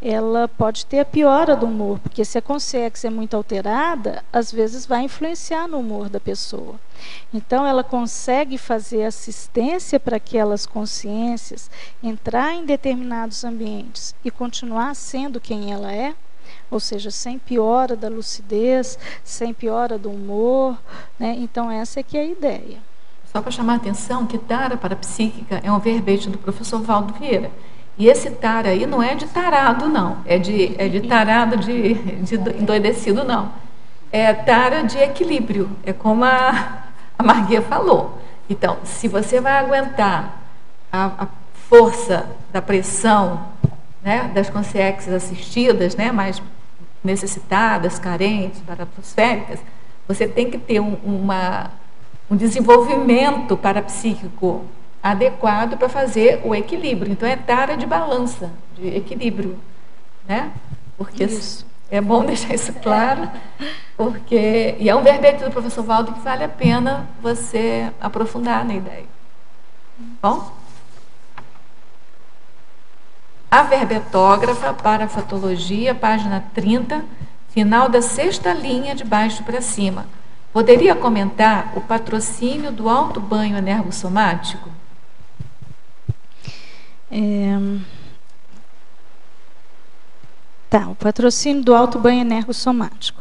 [SPEAKER 1] ela pode ter a piora do humor, porque se a consciência é muito alterada, às vezes vai influenciar no humor da pessoa. Então, ela consegue fazer assistência para aquelas consciências entrar em determinados ambientes e continuar sendo quem ela é, ou seja, sem piora da lucidez, sem piora do humor, né? Então, essa é que é a ideia.
[SPEAKER 2] Só para chamar a atenção que tara parapsíquica é um verbete do professor Valdo Vieira. E esse tara aí não é de tarado, não. É de tarado, de endoidecido, não. É tara de equilíbrio. É como a Marguet falou. Então, se você vai aguentar a força da pressão, né, das consciências assistidas, né, mais necessitadas, carentes, parapsicéricas, você tem que ter um desenvolvimento parapsíquico adequado para fazer o equilíbrio. Então, é tara de balança, de equilíbrio. né? Porque
[SPEAKER 1] Isso.
[SPEAKER 2] é bom deixar isso claro, porque e é um verbete do professor Valdo que vale a pena você aprofundar na ideia. Bom? A verbetógrafa para fatologia, página 30, final da 6ª linha de baixo para cima. Poderia comentar o patrocínio do alto banho energossomático?
[SPEAKER 1] Tá, o patrocínio do alto banho energossomático.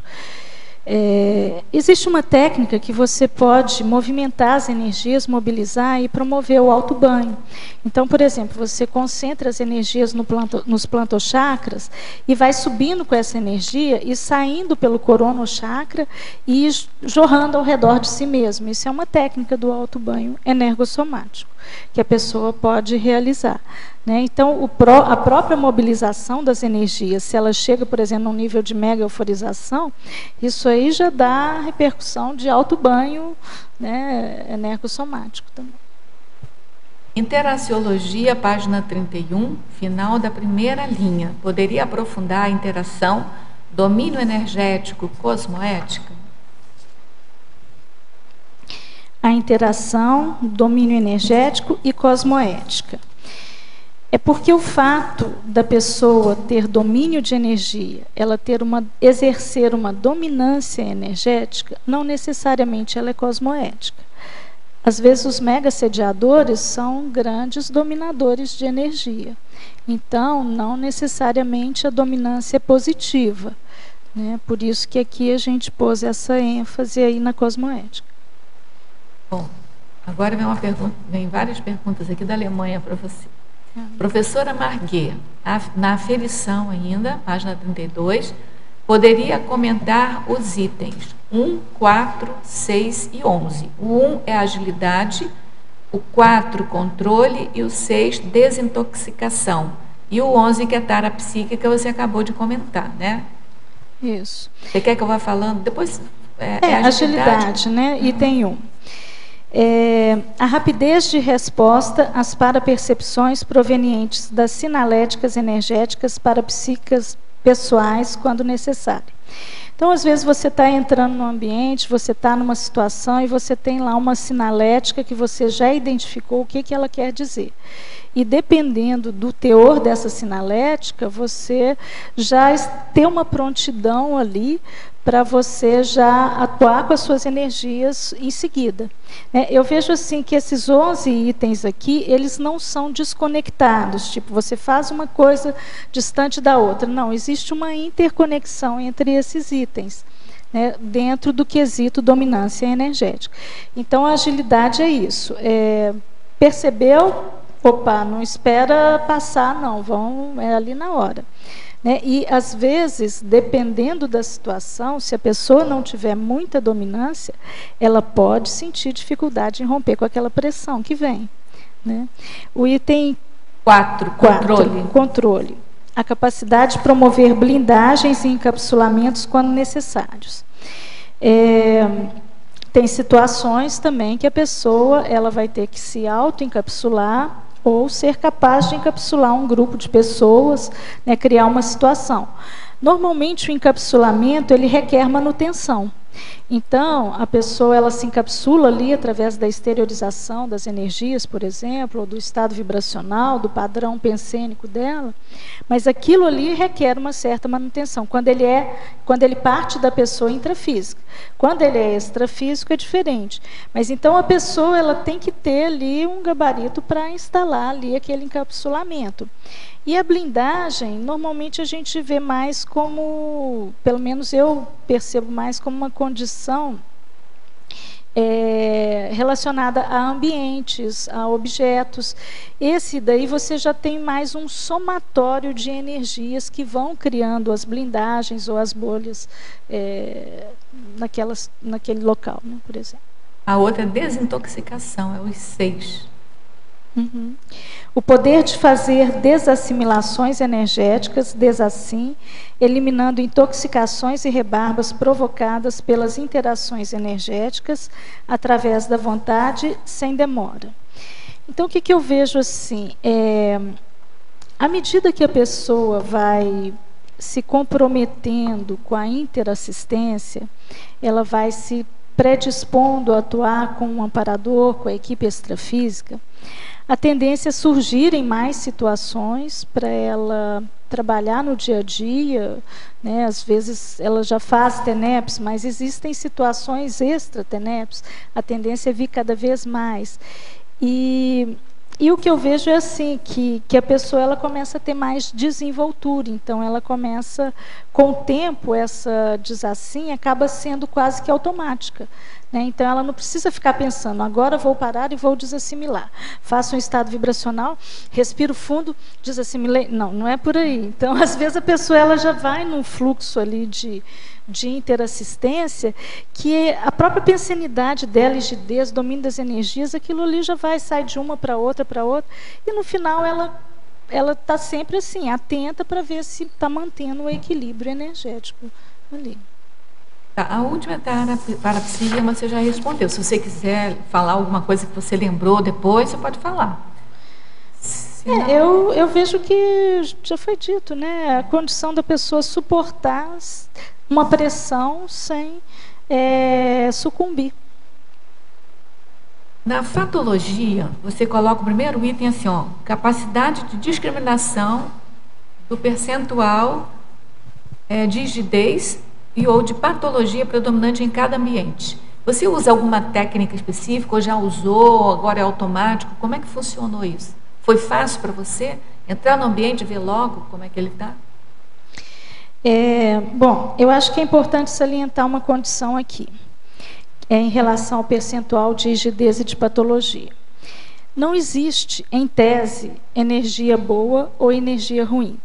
[SPEAKER 1] Existe uma técnica que você pode movimentar as energias, mobilizar e promover o alto banho. Então, por exemplo, você concentra as energias nos plantochakras e vai subindo com essa energia e saindo pelo coronochakra e jorrando ao redor de si mesmo. Isso é uma técnica do alto banho energossomático que a pessoa pode realizar, né? Então, a própria mobilização das energias, se ela chega, por exemplo, num nível de mega euforização, isso aí já dá repercussão de alto banho, né, energossomático também.
[SPEAKER 2] Interaciologia, página 31, final da 1ª linha. Poderia aprofundar a interação domínio energético cosmoética?
[SPEAKER 1] A interação, domínio energético e cosmoética. É porque o fato da pessoa ter domínio de energia, ela exercer uma dominância energética, não necessariamente ela é cosmoética. Às vezes os mega-sediadores são grandes dominadores de energia. Então, não necessariamente a dominância é positiva, né? Por isso que aqui a gente pôs essa ênfase aí na cosmoética.
[SPEAKER 2] Bom, agora vem várias perguntas aqui da Alemanha para você. Professora Marguet, na aferição ainda, página 32, poderia comentar os itens 1, 4, 6 e 11. O 1 é agilidade, o 4, controle e o 6, desintoxicação. E o 11, que é tara psíquica, você acabou de comentar, né?
[SPEAKER 1] Isso.
[SPEAKER 2] Você quer que eu vá falando? Depois
[SPEAKER 1] agilidade, né? Item 1. A rapidez de resposta às parapercepções provenientes das sinaléticas energéticas parapsíquicas pessoais, quando necessário. Então, às vezes, você está entrando no ambiente, você está numa situação e você tem lá uma sinalética que você já identificou o que ela quer dizer. E dependendo do teor dessa sinalética, você já tem uma prontidão ali para você já atuar com as suas energias em seguida. Eu vejo assim que esses 11 itens aqui, eles não são desconectados, tipo, você faz uma coisa distante da outra. Não, existe uma interconexão entre esses itens, né, dentro do quesito dominância energética. Então, a agilidade é isso. Percebeu? Opa, não espera passar, não, é ali na hora. Né? E, às vezes, dependendo da situação, se a pessoa não tiver muita dominância, ela pode sentir dificuldade em romper com aquela pressão que vem. Né? O item 4, controle. A capacidade de promover blindagens e encapsulamentos quando necessários. Tem situações também que a pessoa ela vai ter que se auto-encapsular ou ser capaz de encapsular um grupo de pessoas, né, criar uma situação. Normalmente o encapsulamento ele requer manutenção. Então, a pessoa ela se encapsula ali através da exteriorização das energias, por exemplo, ou do estado vibracional, do padrão pensênico dela, mas aquilo ali requer uma certa manutenção, quando ele parte da pessoa intrafísica. Quando ele é extrafísico é diferente. Mas então a pessoa ela tem que ter ali um gabarito para instalar ali aquele encapsulamento. E a blindagem, normalmente a gente vê mais como, pelo menos eu percebo mais como uma condição relacionada a ambientes, a objetos. Esse daí você já tem mais um somatório de energias que vão criando as blindagens ou as bolhas naquele local, né, por exemplo.
[SPEAKER 2] A outra é desintoxicação, é os 6.
[SPEAKER 1] Uhum. O poder de fazer desassimilações energéticas, desassim, eliminando intoxicações e rebarbas provocadas pelas interações energéticas através da vontade, sem demora. Então, o que eu vejo assim? À medida que a pessoa vai se comprometendo com a interassistência, ela vai se predispondo a atuar com um amparador, com a equipe extrafísica, a tendência é surgirem mais situações para ela trabalhar no dia a dia, né? Às vezes ela já faz TENEPS, mas existem situações extra-TENEPS, a tendência é vir cada vez mais. E o que eu vejo é assim, que a pessoa ela começa a ter mais desenvoltura, então ela começa, com o tempo, essa desassim acaba sendo quase que automática. Né? Então ela não precisa ficar pensando, agora vou parar e vou desassimilar. Faço um estado vibracional, respiro fundo, desassimilei. Não, não é por aí. Então, às vezes a pessoa ela já vai num fluxo ali de interassistência, que a própria pensenidade dela, rigidez, domínio das energias, aquilo ali já vai, sai de uma para outra, e no final ela está sempre assim, atenta para ver se está mantendo o equilíbrio energético ali.
[SPEAKER 2] Tá, a última parapsia você já respondeu. Se você quiser falar alguma coisa que você lembrou depois, você pode falar.
[SPEAKER 1] Eu vejo que já foi dito, né? A condição da pessoa suportar uma pressão sem sucumbir.
[SPEAKER 2] Na fatologia, você coloca o primeiro item assim, ó, capacidade de discriminação do percentual de rigidez e ou de patologia predominante em cada ambiente. Você usa alguma técnica específica ou já usou, agora é automático? Como é que funcionou isso? Foi fácil para você entrar no ambiente e ver logo como é que ele está?
[SPEAKER 1] Bom, eu acho que é importante salientar uma condição aqui, em relação ao percentual de rigidez e de patologia. Não existe, em tese, energia boa ou energia ruim.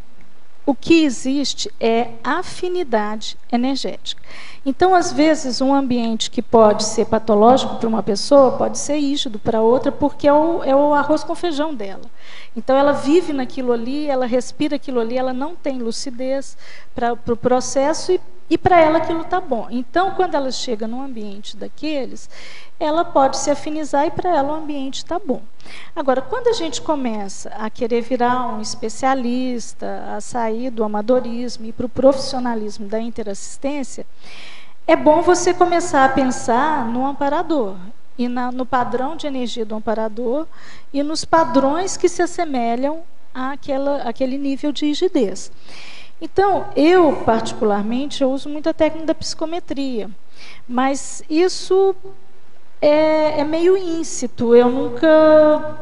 [SPEAKER 1] O que existe é afinidade energética. Então, às vezes, um ambiente que pode ser patológico para uma pessoa, pode ser rígido para outra, porque é o arroz com feijão dela. Então, ela vive naquilo ali, ela respira aquilo ali, ela não tem lucidez para o processo e para ela aquilo está bom. Então, quando ela chega num ambiente daqueles, ela pode se afinizar e para ela o ambiente está bom. Agora, quando a gente começa a querer virar um especialista, a sair do amadorismo e para o profissionalismo da interassistência, é bom você começar a pensar no amparador e no padrão de energia do amparador e nos padrões que se assemelham àquele nível de rigidez. Então, eu, particularmente, eu uso muito a técnica da psicometria, mas isso é meio íncito. Eu nunca...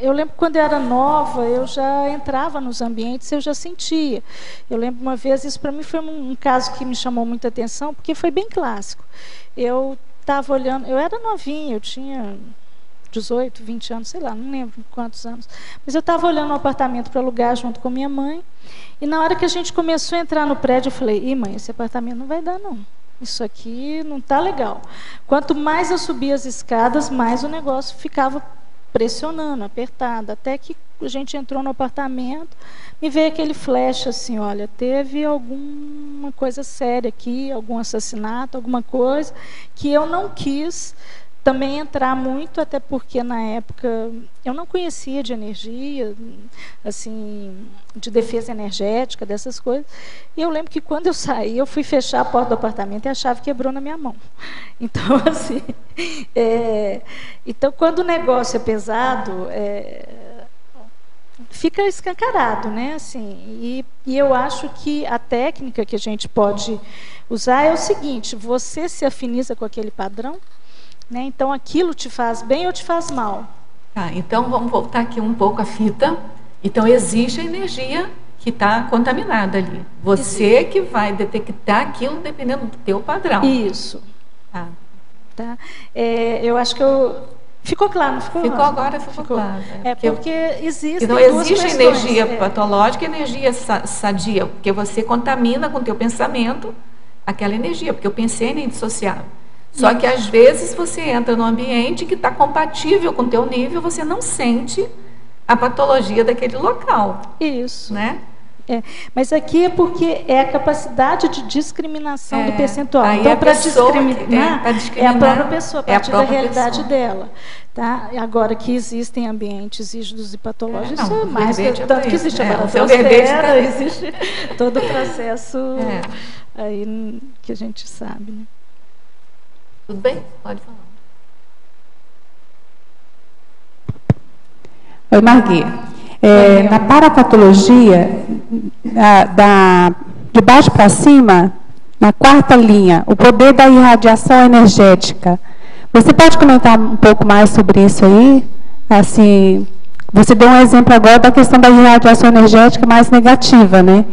[SPEAKER 1] eu lembro que quando eu era nova, eu já entrava nos ambientes, eu já sentia. Eu lembro uma vez, isso para mim foi um caso que me chamou muita atenção, porque foi bem clássico. Eu estava olhando, eu era novinha, eu tinha 18, 20 anos, sei lá, não lembro quantos anos. Mas eu estava olhando um apartamento para alugar junto com minha mãe, e na hora que a gente começou a entrar no prédio, eu falei, ih, mãe, esse apartamento não vai dar, não. Isso aqui não está legal. Quanto mais eu subia as escadas, mais o negócio ficava pressionando, apertado, até que a gente entrou no apartamento, me veio aquele flash assim, olha, teve alguma coisa séria aqui, algum assassinato, alguma coisa, que eu não quis também entrar muito, até porque na época eu não conhecia de energia, assim, de defesa energética, dessas coisas. E eu lembro que quando eu saí, eu fui fechar a porta do apartamento e a chave quebrou na minha mão. Então, assim, então quando o negócio é pesado, fica escancarado, né? Assim, e eu acho que a técnica que a gente pode usar é o seguinte: você se afiniza com aquele padrão, né? Então aquilo te faz bem ou te faz mal?
[SPEAKER 2] Tá, então vamos voltar aqui um pouco a fita. Então existe a energia que está contaminada ali. Você que vai detectar aquilo dependendo do teu padrão.
[SPEAKER 1] Isso. Tá. Eu acho que ficou claro, não ficou?
[SPEAKER 2] Ficou agora, ficou claro.
[SPEAKER 1] Porque existe.
[SPEAKER 2] Então existe energia patológica e energia sadia, porque você contamina com o teu pensamento aquela energia, porque eu pensei em indissociável. Só que às vezes você entra num ambiente que está compatível com o teu nível, você não sente a patologia daquele local.
[SPEAKER 1] Isso.
[SPEAKER 2] Né?
[SPEAKER 1] Mas aqui é porque é a capacidade de discriminação do percentual.
[SPEAKER 2] Aí
[SPEAKER 1] então, para
[SPEAKER 2] discriminar,
[SPEAKER 1] é a própria pessoa, a partir da realidade
[SPEAKER 2] pessoa
[SPEAKER 1] dela. Tá? Agora que existem ambientes rígidos e patológicos,
[SPEAKER 2] não,
[SPEAKER 1] mais tanto que existe a
[SPEAKER 2] baratosfera,
[SPEAKER 1] existe todo o processo aí que a gente sabe. Né?
[SPEAKER 2] Tudo bem? Pode falar.
[SPEAKER 5] Oi, Margui. Na parapatologia, de baixo para cima, na quarta linha, o poder da irradiação energética. Você pode comentar um pouco mais sobre isso aí? Assim, você deu um exemplo agora da questão da irradiação energética mais negativa, né?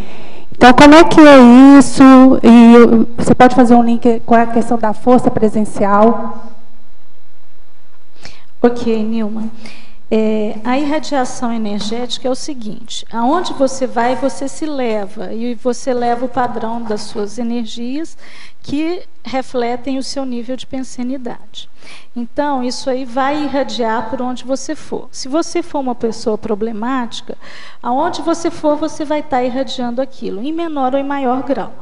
[SPEAKER 5] Então, como é que é isso? E você pode fazer um link com a questão da força presencial?
[SPEAKER 1] Ok, Nilma. A irradiação energética é o seguinte: aonde você vai, você se leva, e você leva o padrão das suas energias que refletem o seu nível de pensenidade. Então, isso aí vai irradiar por onde você for. Se você for uma pessoa problemática, aonde você for, você vai estar irradiando aquilo, em menor ou em maior grau.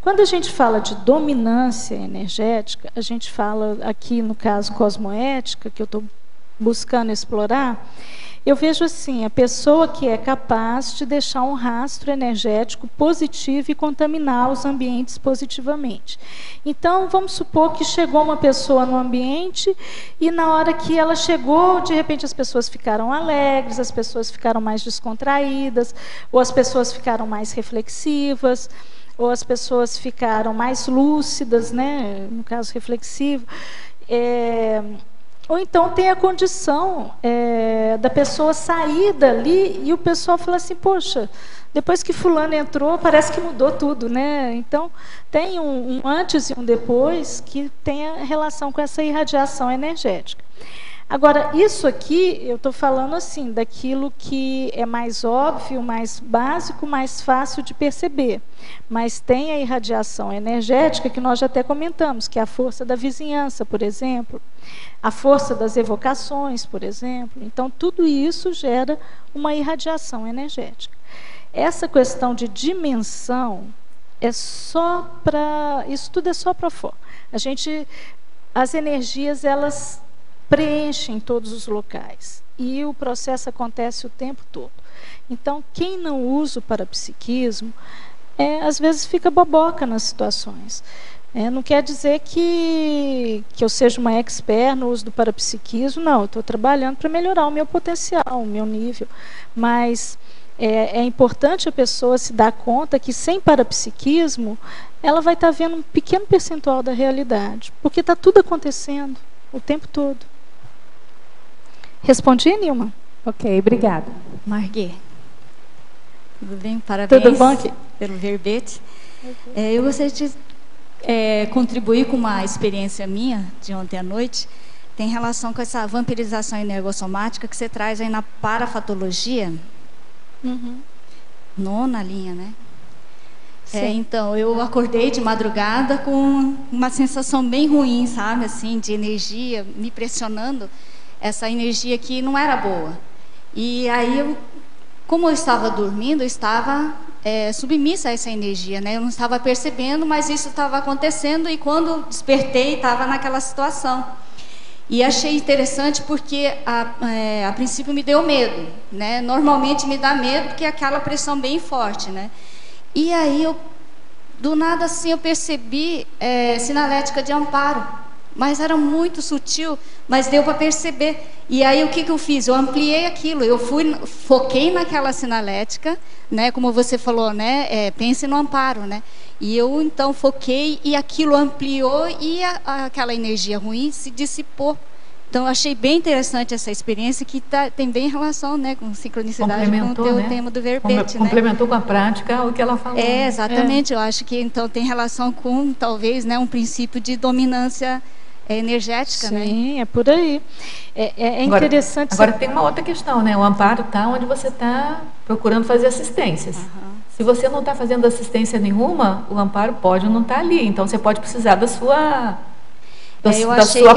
[SPEAKER 1] Quando a gente fala de dominância energética, a gente fala aqui, no caso, cosmoética, que eu estou buscando explorar, eu vejo assim, a pessoa que é capaz de deixar um rastro energético positivo e contaminar os ambientes positivamente. Então, vamos supor que chegou uma pessoa no ambiente e na hora que ela chegou, de repente as pessoas ficaram alegres, as pessoas ficaram mais descontraídas, ou as pessoas ficaram mais reflexivas, ou as pessoas ficaram mais lúcidas, né? No caso reflexivo. Ou então tem a condição da pessoa sair dali e o pessoal fala assim, poxa, depois que fulano entrou, parece que mudou tudo, né? Então, tem um antes e um depois que tem a relação com essa irradiação energética. Agora, isso aqui, eu estou falando assim, daquilo que é mais óbvio, mais básico, mais fácil de perceber. Mas tem a irradiação energética, que nós já até comentamos, que é a força da vizinhança, por exemplo, a força das evocações, por exemplo. Então, tudo isso gera uma irradiação energética. Essa questão de dimensão é só para... Isso tudo é só para fora. As energias, elas preenchem todos os locais. E o processo acontece o tempo todo. Então, quem não usa o parapsiquismo, às vezes fica boboca nas situações. Não quer dizer que eu seja uma expert no uso do parapsiquismo, não. Eu estou trabalhando para melhorar o meu potencial, o meu nível. Mas é importante a pessoa se dar conta que sem parapsiquismo, ela vai estar vendo um pequeno percentual da realidade. Porque está tudo acontecendo o tempo todo. Respondi, Nilma?
[SPEAKER 5] Ok, obrigada.
[SPEAKER 3] Margui. Tudo bem? Parabéns.
[SPEAKER 1] Tudo bom aqui?
[SPEAKER 3] Pelo verbete. Eu gostaria de contribuir com uma experiência minha de ontem à noite. Tem relação com essa vampirização energossomática que você traz aí na parafatologia. Nona linha, né? Então, eu acordei de madrugada com uma sensação bem ruim, sabe? Assim, de energia, me pressionando. Essa energia que não era boa. E aí, como eu estava dormindo, eu estava submissa a essa energia, né? Eu não estava percebendo, mas isso estava acontecendo, e quando despertei, estava naquela situação. E achei interessante porque, a princípio, me deu medo, né? Normalmente me dá medo porque é aquela pressão bem forte, né? E aí, do nada, assim, eu percebi sinalética de amparo. Mas era muito sutil, mas deu para perceber. E aí o que eu fiz? Eu ampliei aquilo, foquei naquela sinalética, né? Como você falou, né? Pense no amparo, né? E eu então foquei e aquilo ampliou e aquela energia ruim se dissipou. Então eu achei bem interessante essa experiência que tem bem relação, né, com sincronicidade com o teu tema do verbete,
[SPEAKER 2] complementou com a prática o que ela falou.
[SPEAKER 3] Exatamente. Eu acho que então tem relação com talvez, né, um princípio de dominância energética, né?
[SPEAKER 1] Sim, é por aí. Agora, interessante.
[SPEAKER 2] Agora tem uma outra questão, né? O amparo está onde você está procurando fazer assistências. Se você não está fazendo assistência nenhuma, o amparo pode não estar ali. Então você pode precisar da sua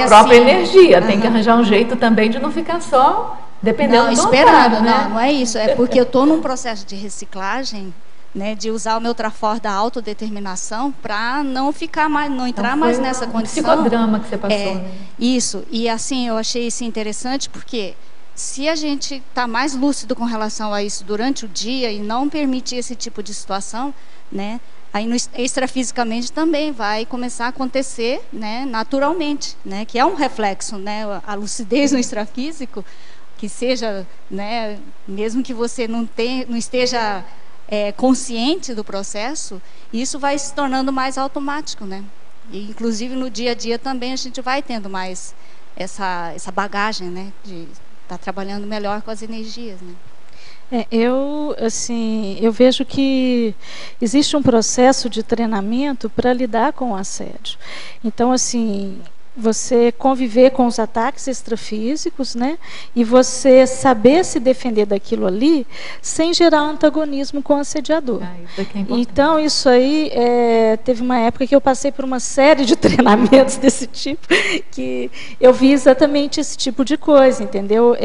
[SPEAKER 2] própria energia. Tem que arranjar um jeito também de não ficar só dependendo do amparo, né?
[SPEAKER 3] Não é isso. É porque eu estou num processo de reciclagem,
[SPEAKER 6] né, de usar o meu trafor da autodeterminação para não ficar mais, não entrar mais nessa condição.
[SPEAKER 2] Psicodrama que você passou, né?
[SPEAKER 6] Isso. E assim, eu achei isso interessante porque se a gente está mais lúcido com relação a isso durante o dia e não permitir esse tipo de situação, né, aí extrafisicamente também vai começar a acontecer, né, naturalmente, né, que é um reflexo, né, a lucidez no extrafísico, que seja, né, mesmo que você não esteja consciente do processo, isso vai se tornando mais automático, né? E, inclusive no dia a dia também a gente vai tendo mais essa bagagem, né, de estar trabalhando melhor com as energias, né?
[SPEAKER 1] Eu vejo que existe um processo de treinamento para lidar com o assédio. Então, assim, você conviver com os ataques extrafísicos, né? E você saber se defender daquilo ali sem gerar antagonismo com o assediador.
[SPEAKER 2] Isso aqui é importante.
[SPEAKER 1] Então, isso aí, teve uma época que eu passei por uma série de treinamentos desse tipo, que eu vi exatamente esse tipo de coisa, entendeu?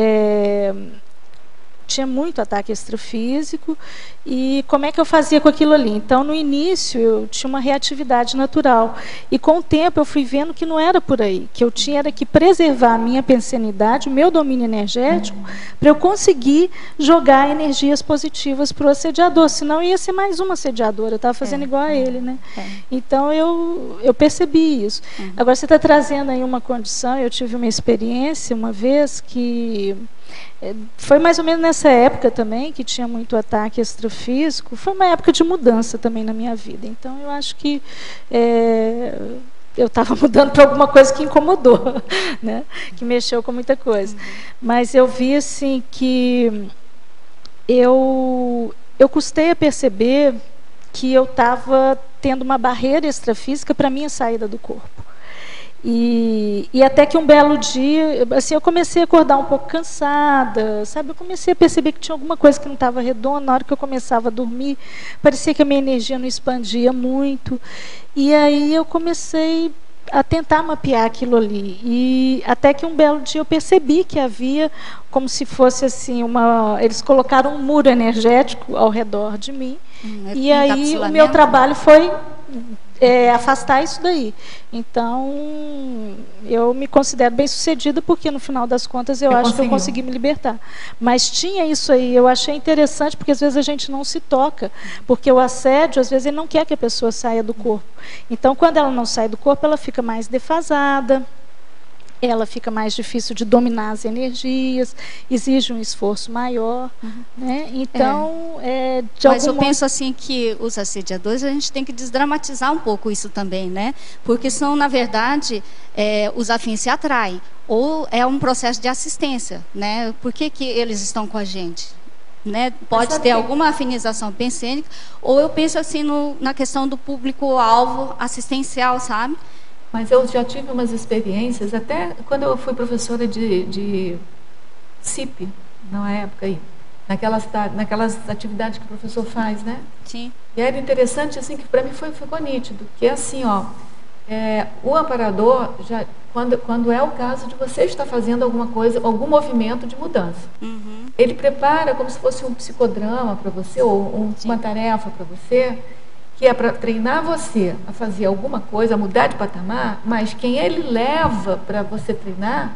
[SPEAKER 1] Tinha muito ataque extrafísico, e como é que eu fazia com aquilo ali? Então, no início, eu tinha uma reatividade natural, e com o tempo eu fui vendo que não era por aí, que eu tinha era que preservar a minha pensenidade, o meu domínio energético, para eu conseguir jogar energias positivas para o assediador, senão ia ser mais uma assediadora, eu estava fazendo igual a ele, né? Então, eu percebi isso. Agora, você está trazendo aí uma condição, eu tive uma experiência uma vez que foi mais ou menos nessa época também, que tinha muito ataque extrafísico. Foi uma época de mudança também na minha vida. Então, eu acho que eu estava mudando para alguma coisa que incomodou, né? Que mexeu com muita coisa. Mas eu vi assim que eu custei a perceber que eu estava tendo uma barreira extrafísica para a minha saída do corpo. E até que um belo dia, assim, eu comecei a acordar um pouco cansada, sabe? Eu comecei a perceber que tinha alguma coisa que não estava redonda. Na hora que eu começava a dormir, parecia que a minha energia não expandia muito. E aí eu comecei a tentar mapear aquilo ali. E até que um belo dia eu percebi que havia como se fosse assim, eles colocaram um muro energético ao redor de mim. E aí o meu trabalho foi afastar isso daí. Então, eu me considero bem-sucedida porque, no final das contas, eu acho que eu consegui me libertar. Mas tinha isso aí, eu achei interessante, porque às vezes a gente não se toca, porque o assédio, às vezes, ele não quer que a pessoa saia do corpo. Então, quando ela não sai do corpo, ela fica mais defasada, ela fica mais difícil de dominar as energias, exige um esforço maior, né? Então,
[SPEAKER 6] mas eu penso assim que os assediadores, a gente tem que desdramatizar um pouco isso também, né? Porque são, na verdade, os afins se atraem, ou é um processo de assistência, né? Por que eles estão com a gente? Né? Pode ter alguma afinização pensênica, ou eu penso assim na questão do público-alvo assistencial, sabe?
[SPEAKER 2] Mas eu já tive umas experiências, até quando eu fui professora de CIP, na época aí, naquelas atividades que o professor faz, né?
[SPEAKER 6] Sim.
[SPEAKER 2] E era interessante, assim, que para mim ficou nítido, que é assim, ó, o amparador, quando é o caso de você estar fazendo alguma coisa, algum movimento de mudança, ele prepara como se fosse um psicodrama para você, ou uma tarefa para você, que é para treinar você a fazer alguma coisa, a mudar de patamar, mas quem ele leva para você treinar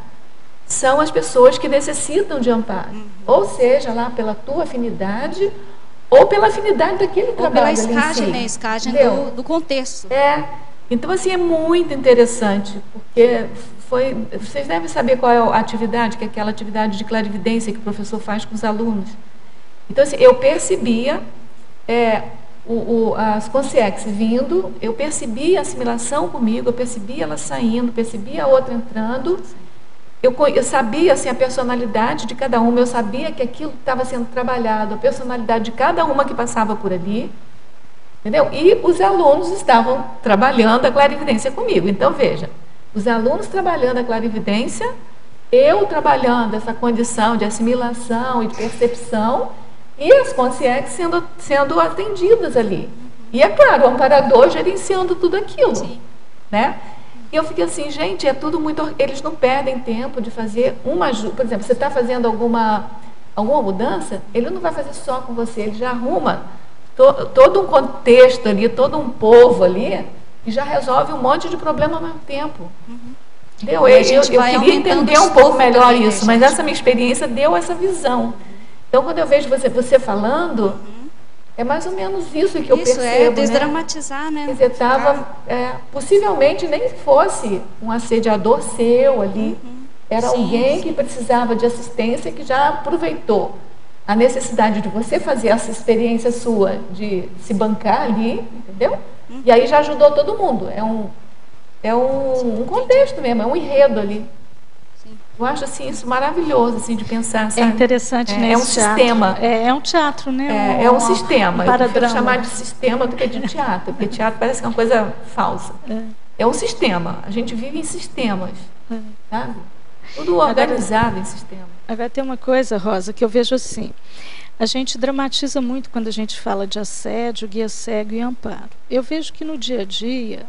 [SPEAKER 2] são as pessoas que necessitam de amparo. Ou seja, lá pela tua afinidade, ou pela afinidade daquele trabalho.
[SPEAKER 6] Ou pela escagem, né? Escagem do contexto.
[SPEAKER 2] Então, assim, é muito interessante, porque vocês devem saber qual é a atividade, que é aquela atividade de clarividência que o professor faz com os alunos. Então, assim, eu percebia as consciências vindo, eu percebi a assimilação comigo, eu percebi ela saindo, percebi a outra entrando, eu sabia assim, a personalidade de cada uma, eu sabia que aquilo estava sendo trabalhado, a personalidade de cada uma que passava por ali, entendeu? E os alunos estavam trabalhando a clarividência comigo. Então, veja, os alunos trabalhando a clarividência, eu trabalhando essa condição de assimilação e de percepção, e as consciências sendo atendidas ali. E é claro, o amparador gerenciando tudo aquilo.
[SPEAKER 6] Sim.
[SPEAKER 2] Né? E eu fiquei assim, gente, é tudo muito... Eles não perdem tempo de fazer uma ajuda. Por exemplo, você está fazendo alguma mudança, ele não vai fazer só com você, ele já arruma todo um contexto ali, todo um povo ali, e já resolve um monte de problema ao mesmo tempo. Deu? Eu queria entender um pouco melhor também, isso, mas essa minha experiência deu essa visão. Então, quando eu vejo você falando, é mais ou menos isso que eu percebo. Isso, é
[SPEAKER 6] desdramatizar, né?
[SPEAKER 2] Quer dizer, possivelmente nem fosse um assediador seu ali, era alguém que precisava de assistência, que já aproveitou a necessidade de você fazer essa experiência sua, de se bancar ali, entendeu? E aí já ajudou todo mundo. É um contexto mesmo, é um enredo ali. Eu acho assim, isso maravilhoso assim, de pensar. Sabe?
[SPEAKER 1] É interessante, né?
[SPEAKER 2] É um sistema.
[SPEAKER 1] É um teatro, né?
[SPEAKER 2] É um sistema. Eu prefiro
[SPEAKER 1] drama.
[SPEAKER 2] chamar de sistema do que de teatro, porque teatro parece que é uma coisa falsa. É um sistema. A gente vive em sistemas. Sabe? Tudo organizado em sistema.
[SPEAKER 1] Agora tem uma coisa, Rosa, que eu vejo assim. A gente dramatiza muito quando a gente fala de assédio, guia cego e amparo. Eu vejo que no dia a dia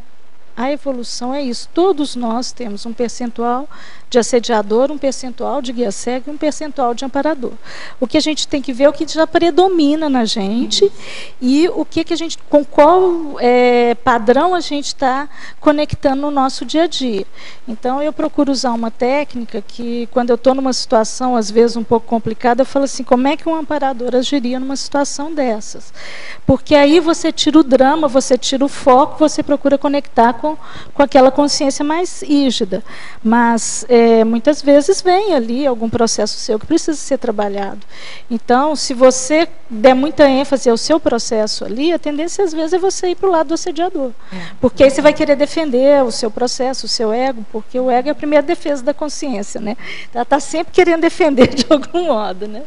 [SPEAKER 1] a evolução é isso. Todos nós temos um percentual de assediador, um percentual de guia cego e um percentual de amparador. O que a gente tem que ver é o que já predomina na gente e o que a gente, com qual padrão a gente está conectando no nosso dia a dia. Então, eu procuro usar uma técnica que, quando eu estou numa situação, às vezes, um pouco complicada, eu falo assim, como é que um amparador agiria numa situação dessas? Porque aí você tira o drama, você tira o foco, você procura conectar com aquela consciência mais rígida. Mas, muitas vezes, vem ali algum processo seu que precisa ser trabalhado. Então, se você der muita ênfase ao seu processo ali, a tendência, às vezes, é você ir para o lado do assediador. Porque aí você vai querer defender o seu processo, o seu ego, porque o ego é a primeira defesa da consciência, né? Ela está sempre querendo defender de algum modo, né?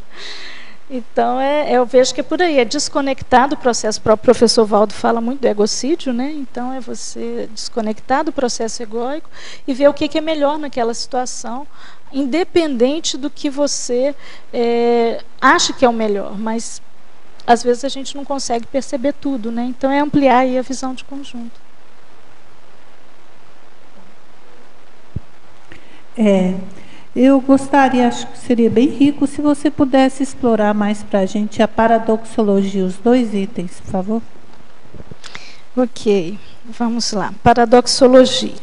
[SPEAKER 1] Então, eu vejo que é por aí, é desconectar do processo. O próprio professor Valdo fala muito do egocídio, né? Então, é você desconectar do processo egóico e ver o que é melhor naquela situação, independente do que você acha que é o melhor, mas às vezes a gente não consegue perceber tudo, né? Então, é ampliar aí a visão de conjunto.
[SPEAKER 7] Eu gostaria, acho que seria bem rico, se você pudesse explorar mais para a gente a paradoxologia, os 2 itens, por favor.
[SPEAKER 1] Ok, vamos lá. Paradoxologia.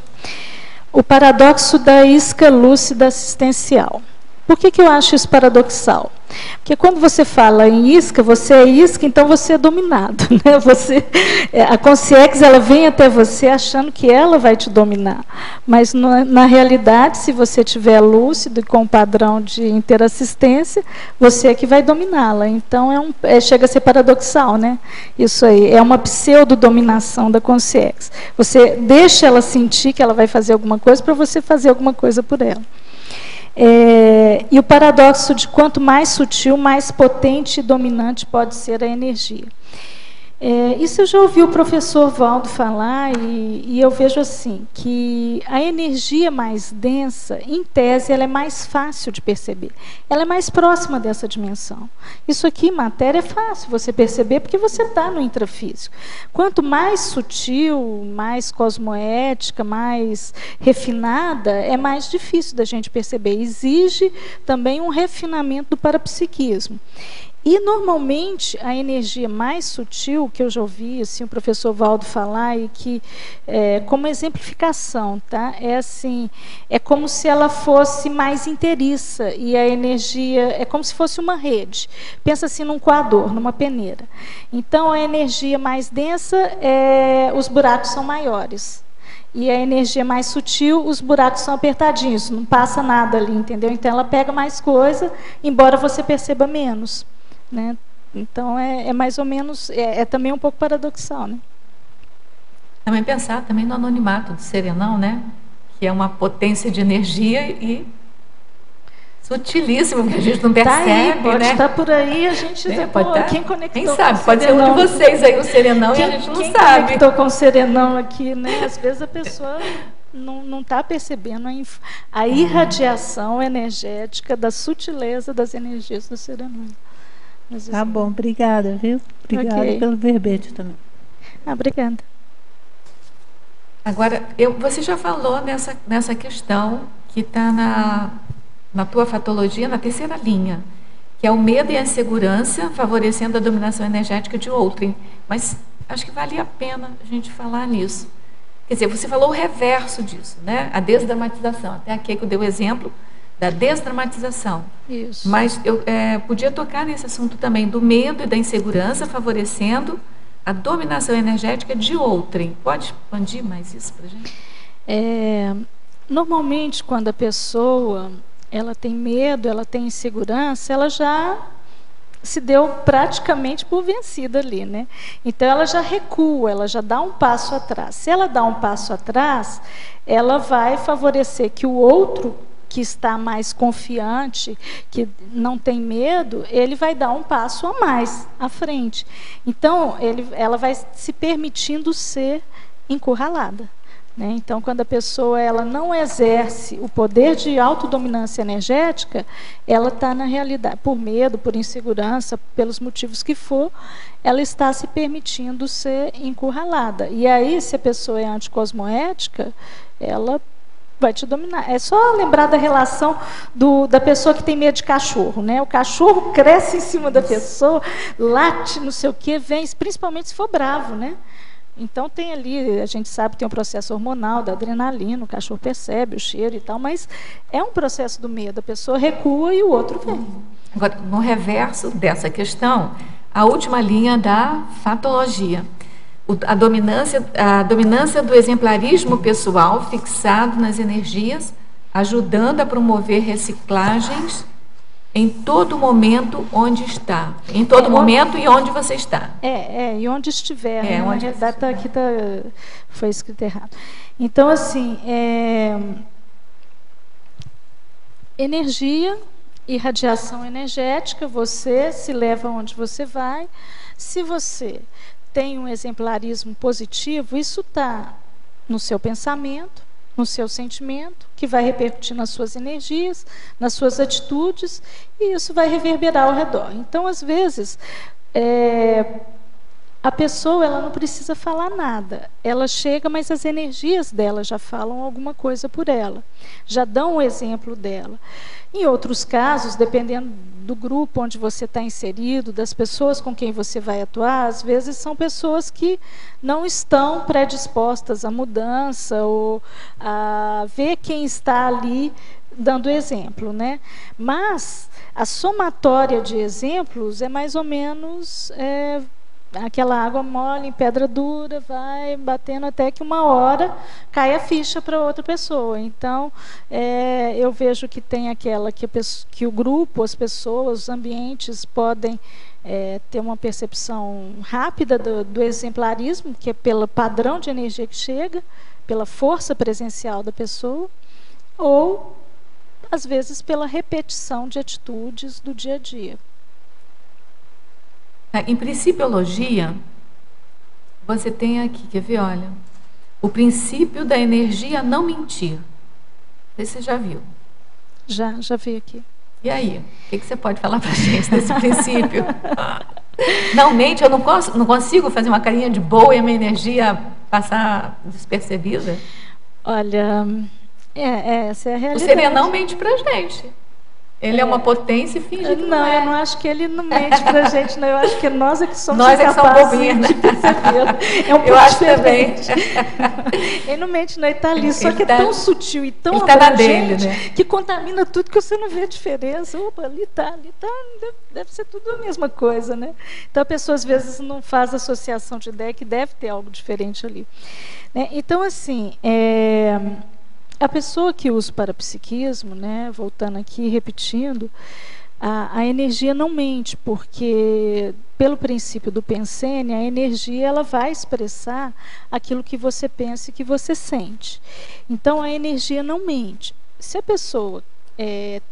[SPEAKER 1] O paradoxo da isca lúcida assistencial. Por que eu acho isso paradoxal? Porque quando você fala em isca, você é isca, então você é dominado, né? A consciência, ela vem até você achando que ela vai te dominar. Mas, na realidade, se você estiver lúcido e com um padrão de interassistência, você é que vai dominá-la. Então, chega a ser paradoxal, né? Isso aí, é uma pseudo-dominação da consciência. Você deixa ela sentir que ela vai fazer alguma coisa para você fazer alguma coisa por ela. E o paradoxo de quanto mais sutil, mais potente e dominante pode ser a energia. Isso eu já ouvi o professor Valdo falar e eu vejo assim, que a energia mais densa, em tese, ela é mais fácil de perceber. Ela é mais próxima dessa dimensão. Isso aqui, matéria, é fácil você perceber porque você está no intrafísico. Quanto mais sutil, mais cosmoética, mais refinada, é mais difícil da gente perceber. Exige também um refinamento do parapsiquismo. E, normalmente, a energia mais sutil, que eu já ouvi assim, o professor Valdo falar, e que, como exemplificação, tá? É como se ela fosse mais inteiriça, e a energia é como se fosse uma rede. Pensa assim num coador, numa peneira. Então, a energia mais densa, os buracos são maiores. E a energia mais sutil, os buracos são apertadinhos, não passa nada ali, entendeu? Então, ela pega mais coisa, embora você perceba menos. Né? Então, é mais ou menos, também um pouco paradoxal, né?
[SPEAKER 2] Também pensar também no anonimato do serenão, né? Que é uma potência de energia e sutilíssimo, que a gente não percebe,
[SPEAKER 1] tá aí, pode
[SPEAKER 2] né?
[SPEAKER 1] Estar por aí, a gente quem conectou.
[SPEAKER 2] Quem sabe, pode ser um de vocês aí, o serenão, e a gente não sabe. Quem
[SPEAKER 1] conectou com o serenão aqui, né? Às vezes a pessoa não está percebendo a irradiação energética da sutileza das energias do serenão.
[SPEAKER 7] Tá bom, obrigada, viu? Obrigada pelo verbete também.
[SPEAKER 1] Obrigada.
[SPEAKER 2] Agora, você já falou nessa questão que está na tua fatologia, na terceira linha, que é o medo e a insegurança favorecendo a dominação energética de outrem. Mas acho que vale a pena a gente falar nisso. Quer dizer, você falou o reverso disso, né? A desdramatização. Até aqui que eu dei o exemplo da desdramatização.
[SPEAKER 1] Isso.
[SPEAKER 2] Mas eu podia tocar nesse assunto também, do medo e da insegurança favorecendo a dominação energética de outrem. Pode expandir mais isso para a gente?
[SPEAKER 1] Normalmente, quando a pessoa ela tem medo, ela tem insegurança, ela já se deu praticamente por vencida ali, né? Então ela já recua, ela já dá um passo atrás. Se ela dá um passo atrás, ela vai favorecer que o outro que está mais confiante, que não tem medo, ele vai dar um passo a mais à frente. Então ela vai se permitindo ser encurralada. Então, quando a pessoa ela não exerce o poder de autodominância energética, ela está, na realidade, por medo, por insegurança, pelos motivos que for, ela está se permitindo ser encurralada. E aí, se a pessoa é anticosmoética, ela vai te dominar. É só lembrar da relação da pessoa que tem medo de cachorro, né? O cachorro cresce em cima da pessoa, late, não sei o quê, vem, principalmente se for bravo, né? Então tem ali, a gente sabe que tem um processo hormonal da adrenalina, o cachorro percebe o cheiro e tal, mas é um processo do medo, a pessoa recua e o outro vem.
[SPEAKER 2] Agora, no reverso dessa questão, a última linha da fatologia. A dominância do exemplarismo pessoal fixado nas energias, ajudando a promover reciclagens em todo momento onde está. Em todo momento e onde você está.
[SPEAKER 1] E onde estiver. Onde aqui foi escrito errado. Então, assim, energia e radiação energética, você se leva onde você vai. Se você tem um exemplarismo positivo, isso está no seu pensamento, no seu sentimento, que vai repercutir nas suas energias, nas suas atitudes, e isso vai reverberar ao redor. Então, às vezes, a pessoa ela não precisa falar nada. Ela chega, mas as energias dela já falam alguma coisa por ela, já dão o exemplo dela. Em outros casos, dependendo do grupo onde você está inserido, das pessoas com quem você vai atuar, às vezes são pessoas que não estão predispostas à mudança ou a ver quem está ali dando exemplo, né? Mas a somatória de exemplos é mais ou menos aquela água mole em pedra dura, vai batendo até que uma hora cai a ficha para outra pessoa. Então, eu vejo que tem aquela que o grupo, as pessoas, os ambientes podem ter uma percepção rápida do exemplarismo, que é pelo padrão de energia que chega, pela força presencial da pessoa, ou, às vezes, pela repetição de atitudes do dia a dia.
[SPEAKER 2] Em Principiologia, você tem aqui, quer ver, olha, o princípio da energia não mentir. Não sei se você já viu.
[SPEAKER 1] Já vi aqui.
[SPEAKER 2] E aí, o que você pode falar para a gente desse princípio? Não mente, eu não consigo fazer uma carinha de boa e a minha energia passar despercebida?
[SPEAKER 1] Olha, essa é a realidade.
[SPEAKER 2] O Sereno não mente para a gente. Ele é uma potência e finge que não é.
[SPEAKER 1] Eu não acho que ele não mente pra gente, não. Eu acho que nós é que somos
[SPEAKER 2] incapazes
[SPEAKER 1] de perceber. É um pouco diferente. Ele não mente, não. Ele está ali, só que é tão sutil e tão abrangente, né? Que contamina tudo que você não vê a diferença. Opa, ali tá. Deve ser tudo a mesma coisa, né? Então a pessoa às vezes não faz associação de ideia que deve ter algo diferente ali. Né? Então, assim, a pessoa que usa o parapsiquismo, né, voltando aqui, repetindo, a energia não mente, porque, pelo princípio do Pensene, a energia ela vai expressar aquilo que você pensa e que você sente. Então, a energia não mente. Se a pessoa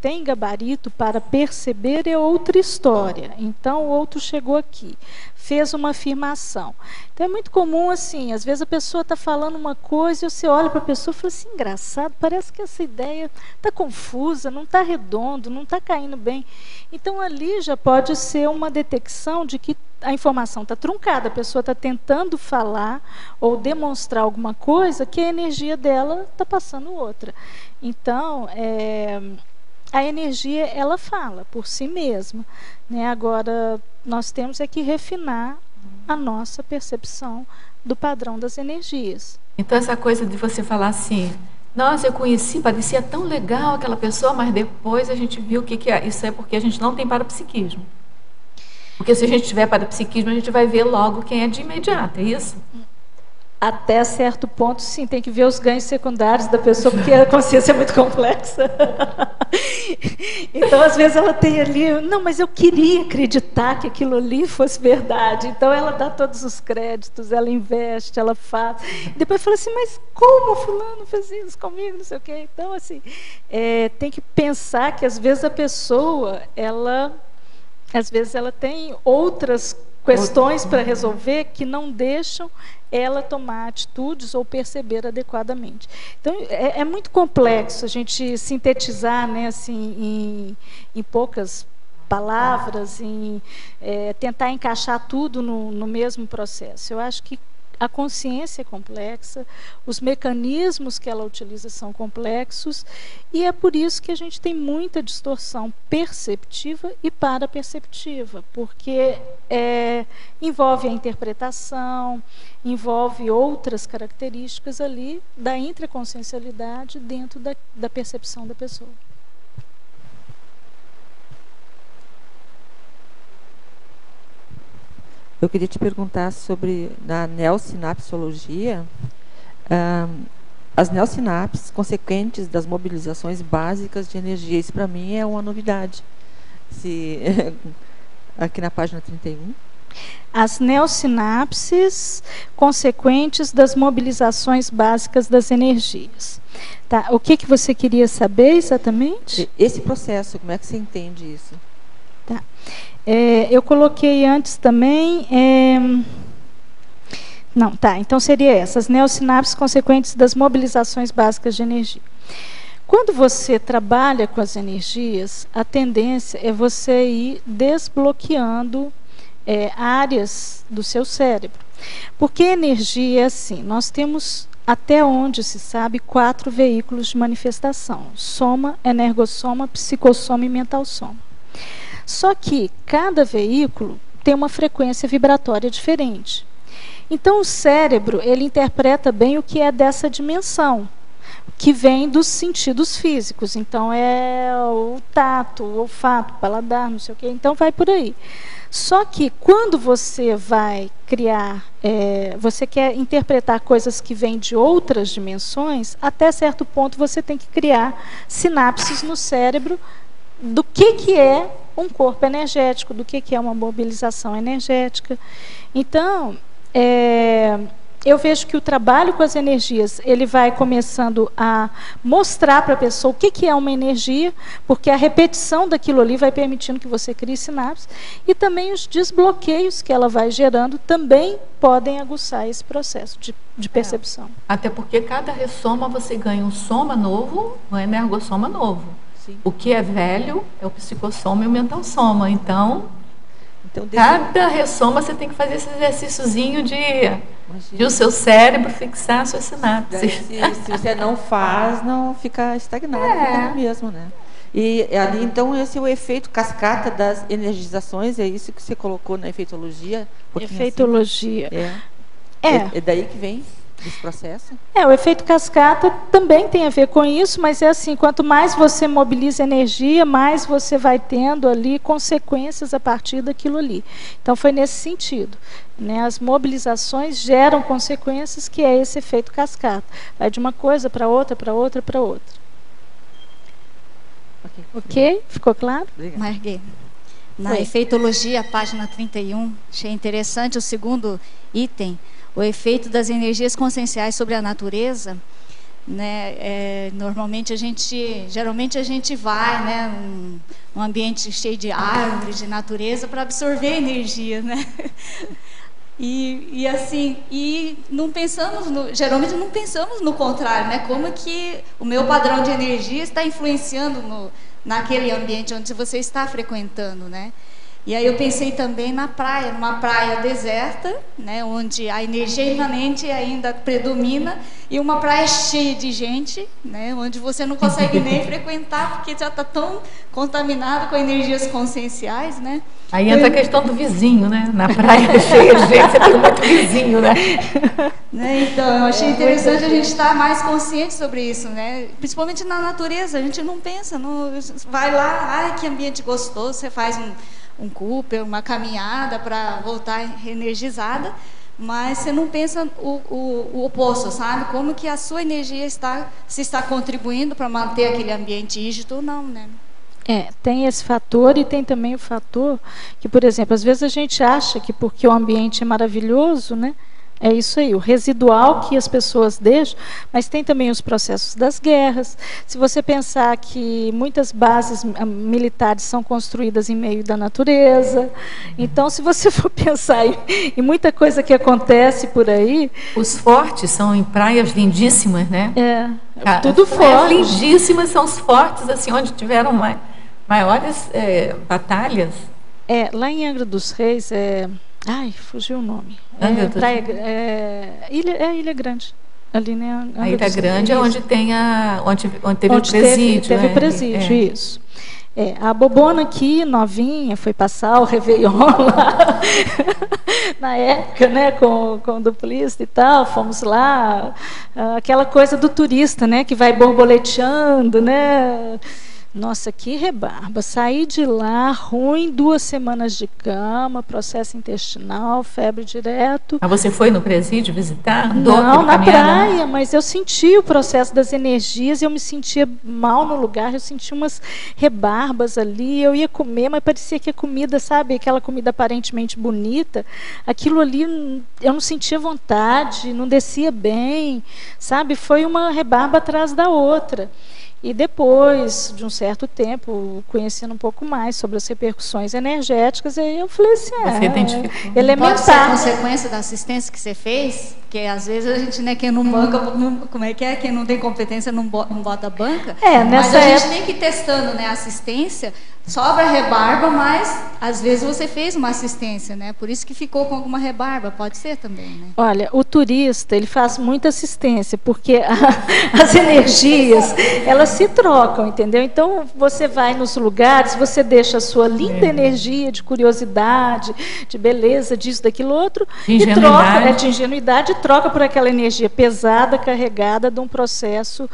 [SPEAKER 1] tem gabarito para perceber, é outra história. Então, o outro chegou aqui, fez uma afirmação. Então, é muito comum, assim, às vezes a pessoa está falando uma coisa e você olha para a pessoa e fala assim, engraçado, parece que essa ideia está confusa, não está redondo, não está caindo bem. Então, ali já pode ser uma detecção de que a informação está truncada, a pessoa está tentando falar ou demonstrar alguma coisa que a energia dela está passando outra. Então, a energia, ela fala por si mesma, né? Agora, nós temos é que refinar a nossa percepção do padrão das energias.
[SPEAKER 2] Então, essa coisa de você falar assim, nossa, eu conheci, parecia tão legal aquela pessoa, mas depois a gente viu o que é. Isso é porque a gente não tem parapsiquismo. Porque se a gente tiver parapsiquismo, a gente vai ver logo quem é de imediato, é isso?
[SPEAKER 1] Até certo ponto, sim, tem que ver os ganhos secundários da pessoa, porque a consciência é muito complexa. Então, às vezes, ela tem ali, não, mas eu queria acreditar que aquilo ali fosse verdade. Então, ela dá todos os créditos, ela investe, ela faz. Depois fala assim, mas como fulano fez isso comigo, não sei o quê. Então, assim, tem que pensar que, às vezes, a pessoa, às vezes, ela tem outras questões para resolver que não deixam ela tomar atitudes ou perceber adequadamente. Então, é muito complexo a gente sintetizar, né, assim, em poucas palavras, tentar encaixar tudo no mesmo processo. Eu acho que a consciência é complexa, os mecanismos que ela utiliza são complexos, e é por isso que a gente tem muita distorção perceptiva e paraperceptiva, porque envolve a interpretação, envolve outras características ali da intraconsciencialidade dentro da percepção da pessoa.
[SPEAKER 8] Eu queria te perguntar sobre, na neossinapsologia, as neossinapses consequentes das mobilizações básicas de energia. Isso, para mim, é uma novidade. Aqui na página 31.
[SPEAKER 1] As neossinapses consequentes das mobilizações básicas das energias. Tá. O que você queria saber exatamente?
[SPEAKER 8] Esse processo, como é que você entende isso?
[SPEAKER 1] Tá. Eu coloquei antes também... Não, tá. Então seria essas neossinapses consequentes das mobilizações básicas de energia. Quando você trabalha com as energias, a tendência é você ir desbloqueando áreas do seu cérebro. Porque energia é assim, nós temos, até onde se sabe, 4 veículos de manifestação: soma, energossoma, psicossoma e mentalsoma. Só que cada veículo tem uma frequência vibratória diferente. Então o cérebro, ele interpreta bem o que é dessa dimensão, que vem dos sentidos físicos. Então é o tato, o olfato, o paladar, não sei o quê. Então vai por aí. Só que quando você vai criar, você quer interpretar coisas que vêm de outras dimensões, até certo ponto você tem que criar sinapses no cérebro do que é um corpo energético, do que é uma mobilização energética. Então, eu vejo que o trabalho com as energias, ele vai começando a mostrar para a pessoa o que é uma energia, porque a repetição daquilo ali vai permitindo que você crie sinapses, e também os desbloqueios que ela vai gerando também podem aguçar esse processo de percepção.
[SPEAKER 2] Até porque cada ressoma você ganha um soma novo, um energossoma novo. Sim. O que é velho é o psicossoma e o mentalsoma. Então cada ressoma você tem que fazer esse exercíciozinho de o seu cérebro fixar as suas sinapses.
[SPEAKER 8] Se você não faz, não fica estagnado, fica mesmo, né? E ali, então, esse é o efeito cascata das energizações, é isso que você colocou na efeitologia?
[SPEAKER 1] Efeitologia.
[SPEAKER 8] Assim. É daí que vem esse processo?
[SPEAKER 1] O efeito cascata também tem a ver com isso, mas é assim, quanto mais você mobiliza energia, mais você vai tendo ali consequências a partir daquilo ali. Então foi nesse sentido, né? As mobilizações geram consequências, que é esse efeito cascata. Vai de uma coisa para outra, para outra, para outra. Ok? Ficou claro?
[SPEAKER 6] Marguei. Na efeitologia, página 31, achei interessante o segundo item, o efeito das energias conscienciais sobre a natureza, né? Geralmente a gente vai, né, num ambiente cheio de árvores, de natureza, para absorver energia, né? E não pensamos geralmente não pensamos no contrário, né? Como que o meu padrão de energia está influenciando naquele ambiente onde você está frequentando, né? E aí eu pensei também na praia, numa praia deserta, né, onde a energia imanente ainda predomina, e uma praia cheia de gente, né, onde você não consegue nem frequentar, porque já está tão contaminado com energias conscienciais, né?
[SPEAKER 2] Aí entra a questão do vizinho, né? Na praia cheia de gente, você tem muito vizinho, né?
[SPEAKER 6] Então, eu achei interessante a gente estar mais consciente sobre isso, né? Principalmente na natureza, a gente não pensa, não, vai lá, ai, que ambiente gostoso, você faz um Cooper, uma caminhada para voltar reenergizada, mas você não pensa o oposto, sabe? Como que a sua energia está contribuindo para manter aquele ambiente rígido ou não, né?
[SPEAKER 1] Tem esse fator, e tem também o fator que, por exemplo, às vezes a gente acha que porque o ambiente é maravilhoso, né? É isso aí, o residual que as pessoas deixam, mas tem também os processos das guerras. Se você pensar que muitas bases militares são construídas em meio da natureza, então se você for pensar em muita coisa que acontece por aí...
[SPEAKER 2] Os fortes são em praias lindíssimas, né?
[SPEAKER 1] Tudo forte.
[SPEAKER 2] Praias lindíssimas são os fortes, assim, onde tiveram maiores batalhas.
[SPEAKER 1] Lá em Angra dos Reis, ai, fugiu o nome. Ilha Grande. Ali, né?
[SPEAKER 2] A Ilha Grande é onde tem onde teve o presídio.
[SPEAKER 1] Teve o presídio, isso. A Bobona aqui, novinha, foi passar o Réveillon lá, na época, né, com o duplista e tal, fomos lá, aquela coisa do turista, né, que vai borboleteando, né. Nossa, que rebarba. Saí de lá, ruim, 2 semanas de cama, processo intestinal, febre direto.
[SPEAKER 2] Mas você foi no presídio visitar?
[SPEAKER 1] Não, na praia, mas eu senti o processo das energias, eu me sentia mal no lugar, eu sentia umas rebarbas ali, eu ia comer, mas parecia que a comida, sabe, aquela comida aparentemente bonita, aquilo ali eu não sentia vontade, não descia bem, sabe, foi uma rebarba atrás da outra. E depois de um certo tempo, conhecendo um pouco mais sobre as repercussões energéticas, aí eu falei assim, elementar.
[SPEAKER 6] Pode ser a consequência da assistência que você fez? Porque às vezes a gente, né, quem não banca, como é que é? Quem não tem competência não bota banca. Mas a gente tem que ir testando, né, a assistência, sobra rebarba, mas às vezes você fez uma assistência, né? Por isso que ficou com alguma rebarba, pode ser também, né?
[SPEAKER 1] Olha, o turista, ele faz muita assistência, porque as energias, elas se trocam, entendeu? Então, você vai nos lugares, você deixa a sua linda energia de curiosidade, de beleza, disso, daquilo, outro, e troca, de ingenuidade, troca por aquela energia pesada, carregada de um processo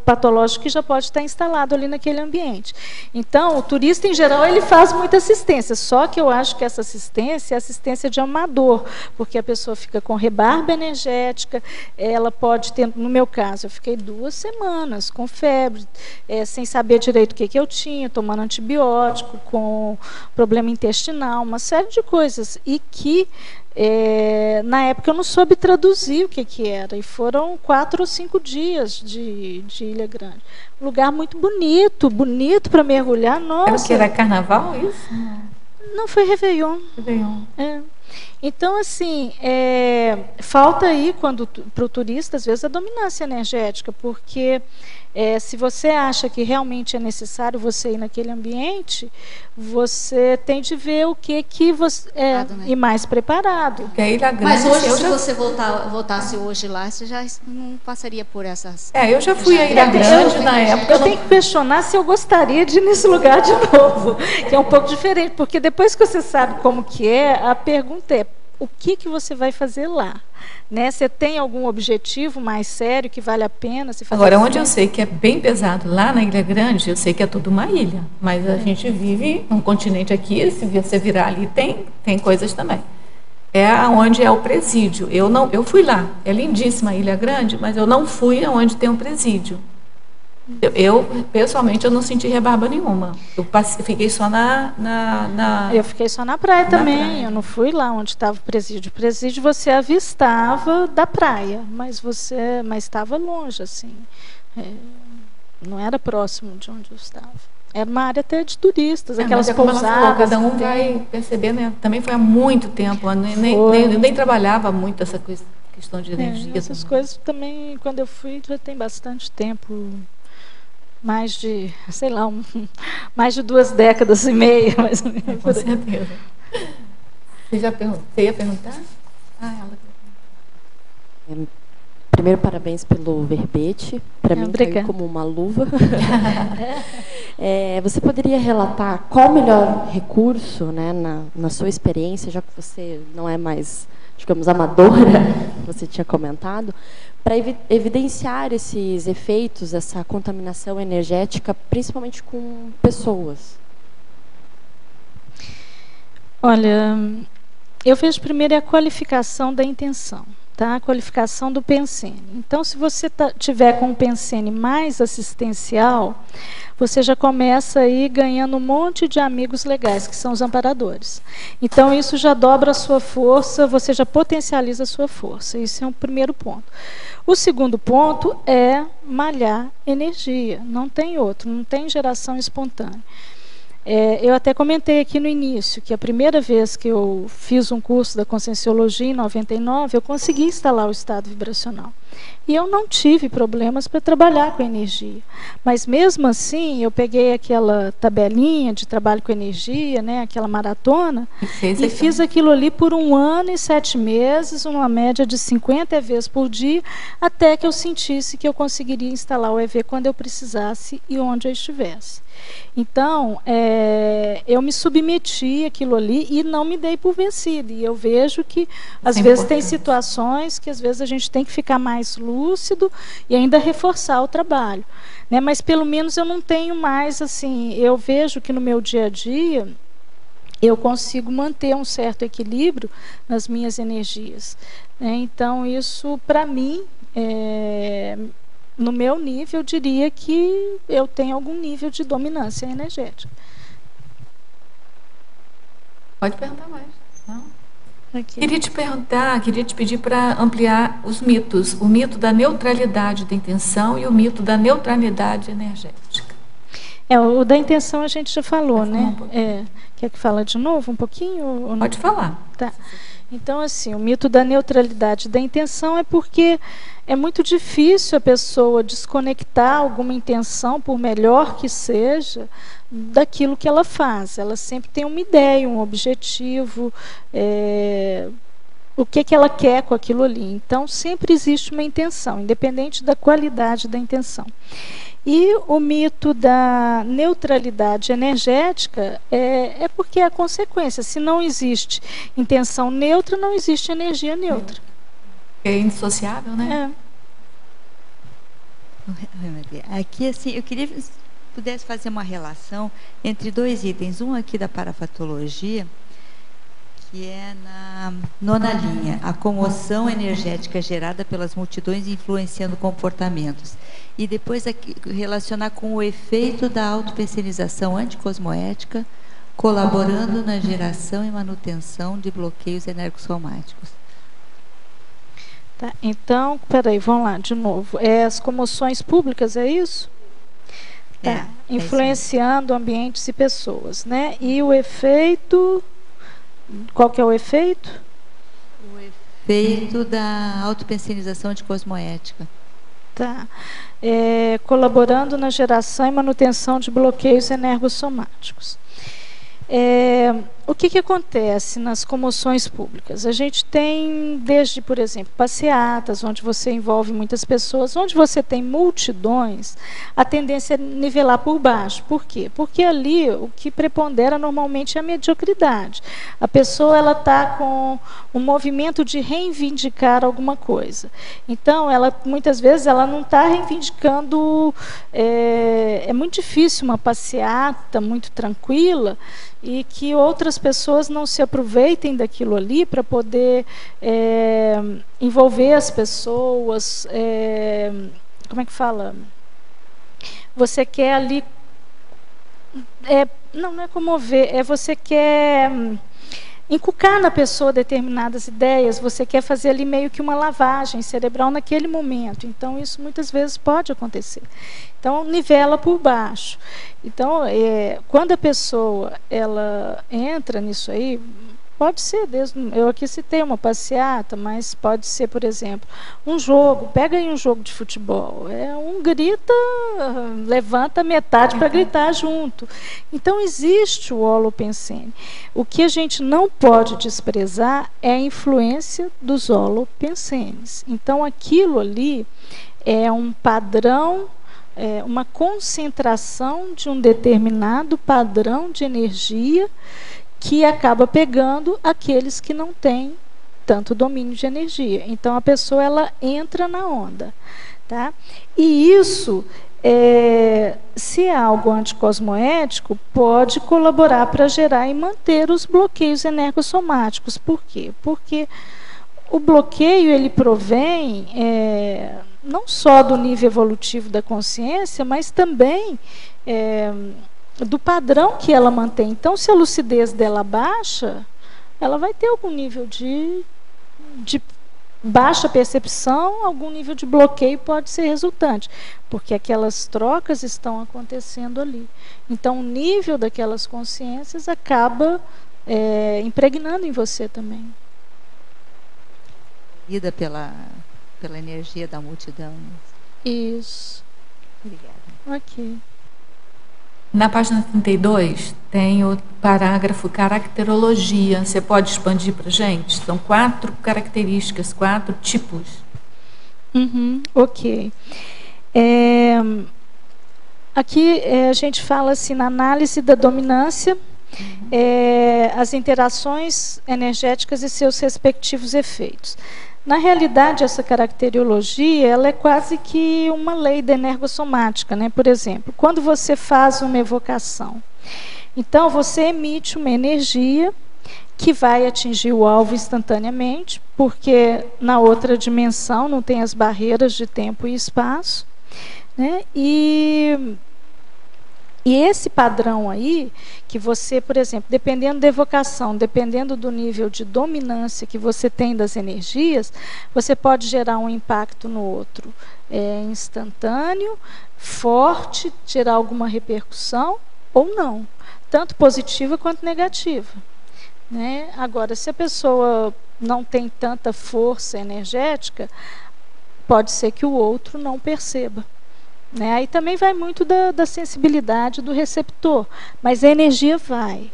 [SPEAKER 1] patológico que já pode estar instalado ali naquele ambiente. Então, o turista, em geral, ele faz muita assistência, só que eu acho que essa assistência é assistência de amador, porque a pessoa fica com rebarba energética, ela pode ter, no meu caso, eu fiquei 2 semanas com febre, sem saber direito o que eu tinha, tomando antibiótico, com problema intestinal, uma série de coisas, e que na época eu não soube traduzir o que era, e foram 4 ou 5 dias de Ilha Grande. Um lugar muito bonito para mergulhar. Nossa.
[SPEAKER 2] Era carnaval isso?
[SPEAKER 1] Não, foi Réveillon. Então, assim, falta aí, para o turista, às vezes, a dominância energética, porque se você acha que realmente é necessário você ir naquele ambiente, você tem de ver o que você e mais preparado.
[SPEAKER 6] Mas hoje, se você voltasse hoje lá, você já não passaria por essas...
[SPEAKER 2] eu já fui a Ilha Grande na época.
[SPEAKER 1] Eu tenho que questionar se eu gostaria de ir nesse lugar de novo, que é um pouco diferente, porque depois que você sabe como que é, a pergunta é, o que você vai fazer lá? Né? Você tem algum objetivo mais sério que vale a pena se fazer?
[SPEAKER 2] Agora, onde eu sei que é bem pesado, lá na Ilha Grande, eu sei que é tudo uma ilha, mas a gente vive num continente aqui, se você virar ali, tem coisas também. Onde é o presídio. Eu fui lá, é lindíssima a Ilha Grande, mas eu não fui aonde tem um presídio. Pessoalmente, eu não senti rebarba nenhuma. Eu fiquei só
[SPEAKER 1] Eu fiquei só na praia também. Eu não fui lá onde estava o presídio. O presídio você avistava da praia, mas estava longe, assim. Não era próximo de onde eu estava. Era uma área até de turistas, aquelas pousadas.
[SPEAKER 2] Cada um vai perceber, né? Também foi há muito tempo. Eu nem trabalhava muito essa questão de energia.
[SPEAKER 1] Essas coisas também, quando eu fui, já tem bastante tempo. mais de, sei lá, mais de 2 décadas e meia, mais ou menos.
[SPEAKER 2] Com certeza. Você ia perguntar? Ela.
[SPEAKER 9] Primeiro, parabéns pelo verbete. Para mim, caiu como uma luva. Você poderia relatar qual o melhor recurso, né, na sua experiência, já que você não é mais, digamos, amadora, você tinha comentado, para evidenciar esses efeitos, essa contaminação energética, principalmente com pessoas?
[SPEAKER 1] Olha, eu vejo primeiro a qualificação da intenção. Tá? A qualificação do Pensene. Então, se você tiver com um Pensene mais assistencial, você já começa aí ganhando um monte de amigos legais, que são os amparadores. Então, isso já dobra a sua força, você já potencializa a sua força. Isso é um primeiro ponto. O segundo ponto é malhar energia. Não tem outro, não tem geração espontânea. Eu até comentei aqui no início que a primeira vez que eu fiz um curso da Conscienciologia, em 99, eu consegui instalar o estado vibracional. E eu não tive problemas para trabalhar com energia. Mas mesmo assim, eu peguei aquela tabelinha de trabalho com energia, né, aquela maratona, e fiz aquilo ali por 1 ano e 7 meses, uma média de 50 EVs por dia, até que eu sentisse que eu conseguiria instalar o EV quando eu precisasse e onde eu estivesse. Então, eu me submeti àquilo ali e não me dei por vencida. E eu vejo que, às vezes, tem situações que, às vezes, a gente tem que ficar mais lúcido e ainda reforçar o trabalho. Né? Mas, pelo menos, eu não tenho mais, assim, eu vejo que no meu dia a dia, eu consigo manter um certo equilíbrio nas minhas energias. Né? Então, isso, para mim, no meu nível, eu diria que eu tenho algum nível de dominância energética.
[SPEAKER 2] Pode perguntar mais. Não? Queria te perguntar, queria te pedir para ampliar os mitos. O mito da neutralidade da intenção e o mito da neutralidade energética.
[SPEAKER 1] O da intenção a gente já falou, né? Quer que fala de novo um pouquinho?
[SPEAKER 2] Pode falar.
[SPEAKER 1] Tá. Então, assim, o mito da neutralidade da intenção é porque é muito difícil a pessoa desconectar alguma intenção, por melhor que seja, daquilo que ela faz. Ela sempre tem uma ideia, um objetivo, o que ela quer com aquilo ali. Então, sempre existe uma intenção, independente da qualidade da intenção. E o mito da neutralidade energética é porque é a consequência. Se não existe intenção neutra, não existe energia neutra.
[SPEAKER 2] É indissociável, né?
[SPEAKER 3] Aqui, assim, eu queria que pudesse fazer uma relação entre 2 itens. Um aqui da parafatologia, que é na 9ª linha, a comoção energética gerada pelas multidões influenciando comportamentos. E depois aqui, relacionar com o efeito da autopensenização anticosmoética, colaborando na geração e manutenção de bloqueios energossomáticos.
[SPEAKER 1] Tá, então, peraí, vamos lá, de novo. As comoções públicas, é isso? Tá, influenciando ambientes e pessoas, né? E o efeito... Qual que é o efeito?
[SPEAKER 3] O efeito da autopensenização anticosmoética.
[SPEAKER 1] Tá. Colaborando na geração e manutenção de bloqueios energossomáticos. O que acontece nas comoções públicas? A gente tem, desde, por exemplo, passeatas, onde você envolve muitas pessoas, onde você tem multidões, a tendência é nivelar por baixo. Por quê? Porque ali o que prepondera normalmente é a mediocridade. A pessoa está com um movimento de reivindicar alguma coisa. Então, muitas vezes, ela não está reivindicando... É muito difícil uma passeata muito tranquila e que outras pessoas não se aproveitem daquilo ali para poder envolver as pessoas. Como é que fala? Você quer ali... não é comover, você quer inculcar na pessoa determinadas ideias, você quer fazer ali meio que uma lavagem cerebral naquele momento. Então, isso muitas vezes pode acontecer. Então, nivela por baixo. Então, quando a pessoa ela entra nisso aí, Pode ser, eu aqui citei uma passeata, mas pode ser, por exemplo, um jogo. Pega aí um jogo de futebol. Um grita, levanta metade para gritar junto. Então, existe o holopensene. O que a gente não pode desprezar é a influência dos holopensenes. Então, aquilo ali é um padrão, uma concentração de um determinado padrão de energia que acaba pegando aqueles que não têm tanto domínio de energia. Então, a pessoa ela entra na onda. Tá? E isso, se é algo anticosmoético, pode colaborar para gerar e manter os bloqueios energossomáticos. Por quê? Porque o bloqueio ele provém não só do nível evolutivo da consciência, mas também do padrão que ela mantém. Então, se a lucidez dela baixa, ela vai ter algum nível de baixa percepção, algum nível de bloqueio pode ser resultante, porque aquelas trocas estão acontecendo ali. Então, o nível daquelas consciências acaba impregnando em você também.
[SPEAKER 3] Ida pela energia da multidão.
[SPEAKER 1] Isso.
[SPEAKER 3] Obrigada.
[SPEAKER 1] Ok.
[SPEAKER 2] Na página 32 tem o parágrafo caracterologia. Você pode expandir para a gente? São 4 características, 4 tipos.
[SPEAKER 1] Ok. Aqui a gente fala assim, na análise da dominância, as interações energéticas e seus respectivos efeitos. Na realidade, essa caracteriologia ela é quase que uma lei da energossomática, né? Por exemplo, quando você faz uma evocação, então você emite uma energia que vai atingir o alvo instantaneamente, porque na outra dimensão não tem as barreiras de tempo e espaço, né? E esse padrão aí, que você, por exemplo, dependendo da evocação, dependendo do nível de dominância que você tem das energias, você pode gerar um impacto no outro instantâneo, forte, gerar alguma repercussão ou não, tanto positiva quanto negativa. Né? Agora, se a pessoa não tem tanta força energética, pode ser que o outro não perceba. Né? Aí também vai muito da sensibilidade do receptor, mas a energia vai.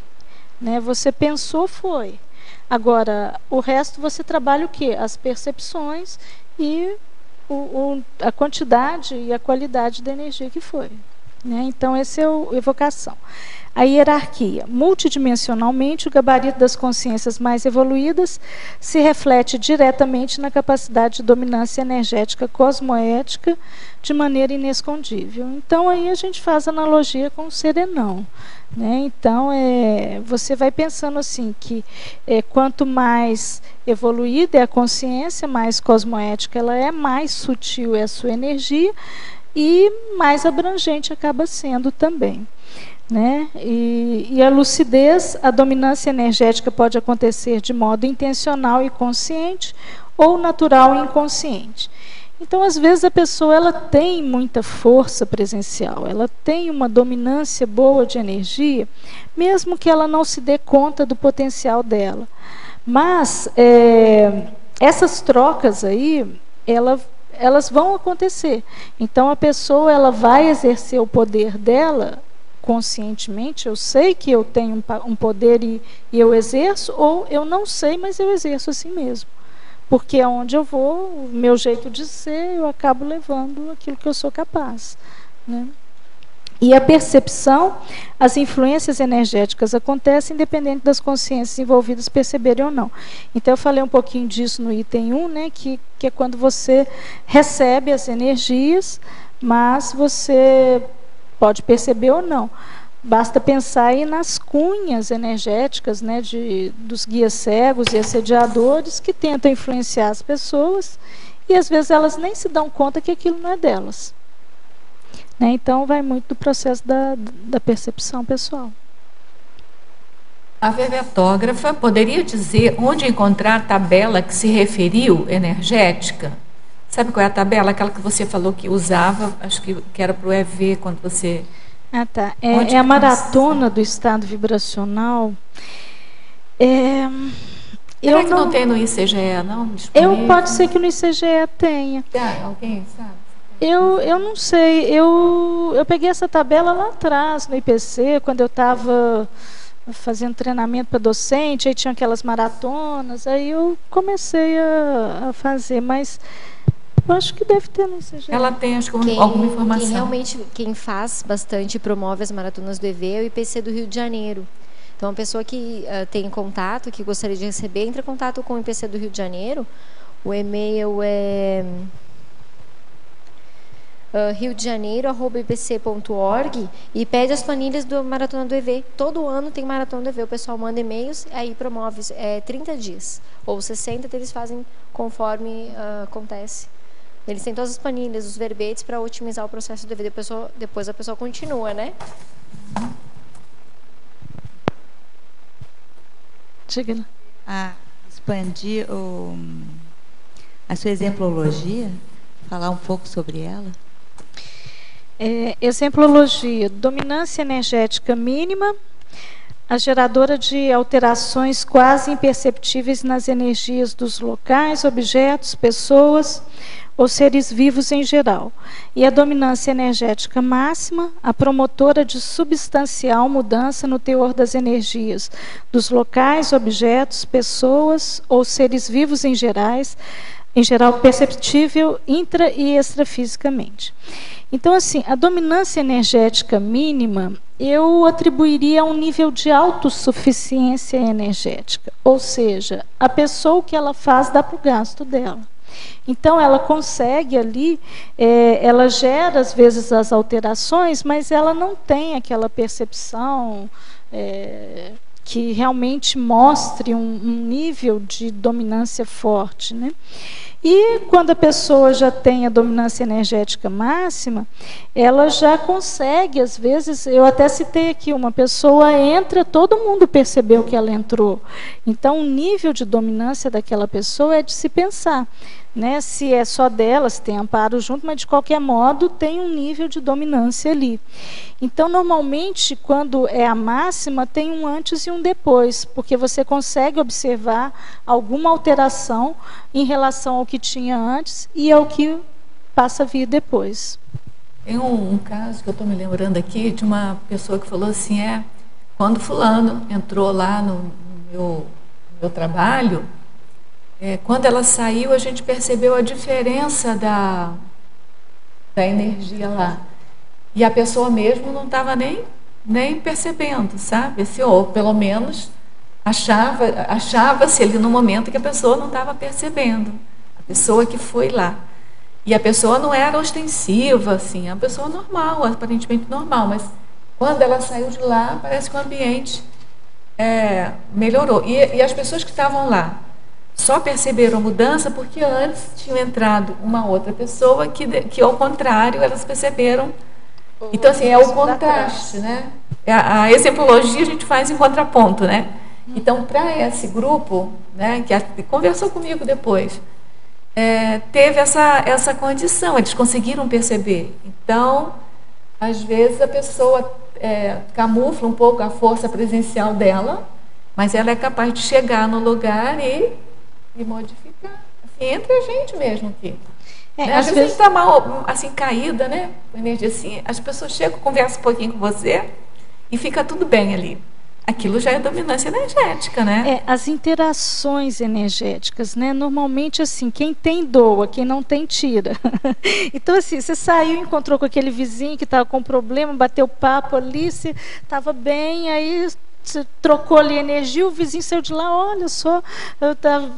[SPEAKER 1] Né? Você pensou, foi. Agora, o resto você trabalha o quê? As percepções e a quantidade e a qualidade da energia que foi. Né? Então, esse é a evocação. A hierarquia. Multidimensionalmente, o gabarito das consciências mais evoluídas se reflete diretamente na capacidade de dominância energética cosmoética de maneira inescondível. Então, aí a gente faz analogia com o serenão. Né? Então, você vai pensando assim, que quanto mais evoluída é a consciência, mais cosmoética ela é, mais sutil é a sua energia e mais abrangente acaba sendo também. Né? E a lucidez, a dominância energética pode acontecer de modo intencional e consciente ou natural e inconsciente. Então, às vezes, a pessoa ela tem muita força presencial, ela tem uma dominância boa de energia, mesmo que ela não se dê conta do potencial dela. Mas, essas trocas aí, elas vão acontecer. Então, a pessoa ela vai exercer o poder dela conscientemente. Eu sei que eu tenho um poder e eu exerço, ou eu não sei, mas eu exerço assim mesmo. Porque aonde eu vou, o meu jeito de ser, eu acabo levando aquilo que eu sou capaz. Né? E a percepção, as influências energéticas acontecem independente das consciências envolvidas perceberem ou não. Então, eu falei um pouquinho disso no item 1, né, que é quando você recebe as energias, mas você pode perceber ou não. Basta pensar aí nas cunhas energéticas, né, dos guias cegos e assediadores que tentam influenciar as pessoas e às vezes elas nem se dão conta que aquilo não é delas. Né? Então vai muito do processo da percepção pessoal.
[SPEAKER 2] A verbetógrafa poderia dizer onde encontrar a tabela que se referiu energética? Sabe qual é a tabela? Aquela que você falou que usava, acho que era para o EV, quando você...
[SPEAKER 1] Ah, tá. É a maratona do estado vibracional.
[SPEAKER 2] Será que não tem no ICGE, não?
[SPEAKER 1] Pode ser que no ICGE tenha.
[SPEAKER 2] Alguém sabe?
[SPEAKER 1] Eu não sei. Eu peguei essa tabela lá atrás, no IPC, quando eu estava fazendo treinamento para docente, aí tinha aquelas maratonas, aí eu comecei a fazer, mas eu acho que deve ter no ICGE.
[SPEAKER 2] Ela tem, acho que, alguma informação.
[SPEAKER 10] Quem faz bastante e promove as maratonas do EV é o IPC do Rio de Janeiro. Então, a pessoa que tem contato, que gostaria de receber, entre em contato com o IPC do Rio de Janeiro. O e-mail é riodejaneiro@ipc.org e pede as planilhas do Maratona do EV. Todo ano tem Maratona do EV. O pessoal manda e-mails, aí promove 30 dias. Ou 60, eles fazem conforme acontece. Eles têm todas as planilhas, os verbetes para otimizar o processo do EV. Depois a pessoa continua, né?
[SPEAKER 1] Diga.
[SPEAKER 3] Expandir a sua exemplologia, falar um pouco sobre ela.
[SPEAKER 1] Exemplologia: dominância energética mínima, a geradora de alterações quase imperceptíveis nas energias dos locais, objetos, pessoas ou seres vivos em geral. E a dominância energética máxima, a promotora de substancial mudança no teor das energias dos locais, objetos, pessoas ou seres vivos em geral perceptível intra e extrafisicamente. Então, assim, a dominância energética mínima eu atribuiria a um nível de autossuficiência energética, ou seja, a pessoa, o que ela faz dá para o gasto dela. Então, ela consegue ali, ela gera às vezes as alterações, mas ela não tem aquela percepção que realmente mostre um nível de dominância forte, né? E quando a pessoa já tem a dominância energética máxima, ela já consegue, às vezes, eu até citei aqui, uma pessoa entra, todo mundo percebeu que ela entrou. Então, o nível de dominância daquela pessoa é de se pensar, né? Se é só dela, se tem amparo junto, mas de qualquer modo tem um nível de dominância ali. Então, normalmente, quando é a máxima, tem um antes e um depois, porque você consegue observar alguma alteração em relação ao que tinha antes e ao que passa a vir depois.
[SPEAKER 2] Tem um caso que eu estou me lembrando aqui de uma pessoa que falou assim, quando fulano entrou lá no meu trabalho, quando ela saiu, a gente percebeu a diferença da energia lá. E a pessoa mesmo não estava nem percebendo, sabe? Assim, ou pelo menos achava-se ali no momento que a pessoa não estava percebendo. A pessoa que foi lá. E a pessoa não era ostensiva, assim, é uma pessoa normal, aparentemente normal, mas quando ela saiu de lá, parece que o ambiente melhorou. E as pessoas que estavam lá só perceberam a mudança porque antes tinha entrado uma outra pessoa que ao contrário, elas perceberam. Então, assim, é o contraste, né? A exemplologia a gente faz em contraponto, né? Então, para esse grupo, né, que conversou comigo depois, teve essa condição, eles conseguiram perceber. Então, às vezes a pessoa camufla um pouco a força presencial dela, mas ela é capaz de chegar no lugar e modificar. Assim, entre a gente mesmo aqui. Às vezes a gente está mal, assim, caída, né? Com energia assim, as pessoas chegam, conversam um pouquinho com você e fica tudo bem ali. Aquilo já é dominância energética, né?
[SPEAKER 1] As interações energéticas, né? Normalmente, assim, quem tem doa, quem não tem tira. Então, assim, você saiu, encontrou com aquele vizinho que estava com problema, bateu papo ali, você estava bem, aí você trocou ali energia, o vizinho saiu de lá, olha só,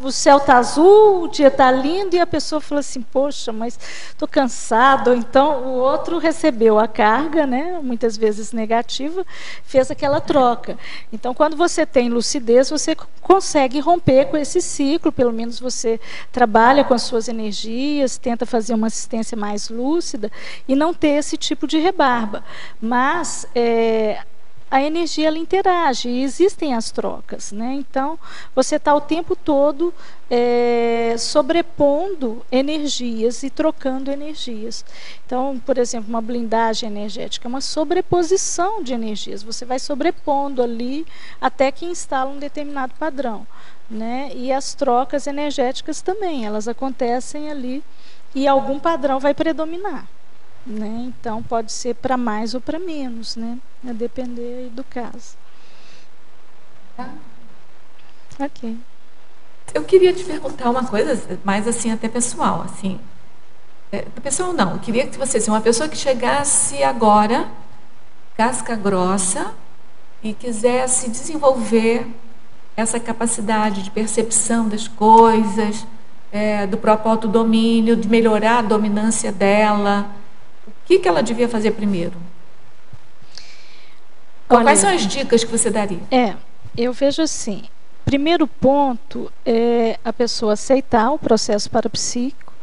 [SPEAKER 1] o céu está azul, o dia está lindo, e a pessoa falou assim, poxa, mas estou cansado. Então, o outro recebeu a carga, né, muitas vezes negativa, fez aquela troca. Então, quando você tem lucidez, você consegue romper com esse ciclo, pelo menos você trabalha com as suas energias, tenta fazer uma assistência mais lúcida e não ter esse tipo de rebarba. Mas a energia ela interage e existem as trocas, né? Então você está o tempo todo sobrepondo energias e trocando energias. Então, por exemplo, uma blindagem energética é uma sobreposição de energias. Você vai sobrepondo ali até que instala um determinado padrão, né? E as trocas energéticas também, elas acontecem ali e algum padrão vai predominar, né? Então pode ser para mais ou para menos, né? A depender aí do caso.
[SPEAKER 2] Tá.
[SPEAKER 1] Ok.
[SPEAKER 2] Eu queria te perguntar uma coisa, mais assim até pessoal, assim. Pessoal não, eu queria que você, assim, uma pessoa que chegasse agora, casca grossa, e quisesse desenvolver essa capacidade de percepção das coisas, do próprio autodomínio, de melhorar a dominância dela, o que ela devia fazer primeiro? Quais são as dicas que você daria?
[SPEAKER 1] Eu vejo assim, primeiro ponto é a pessoa aceitar o processo parapsíquico,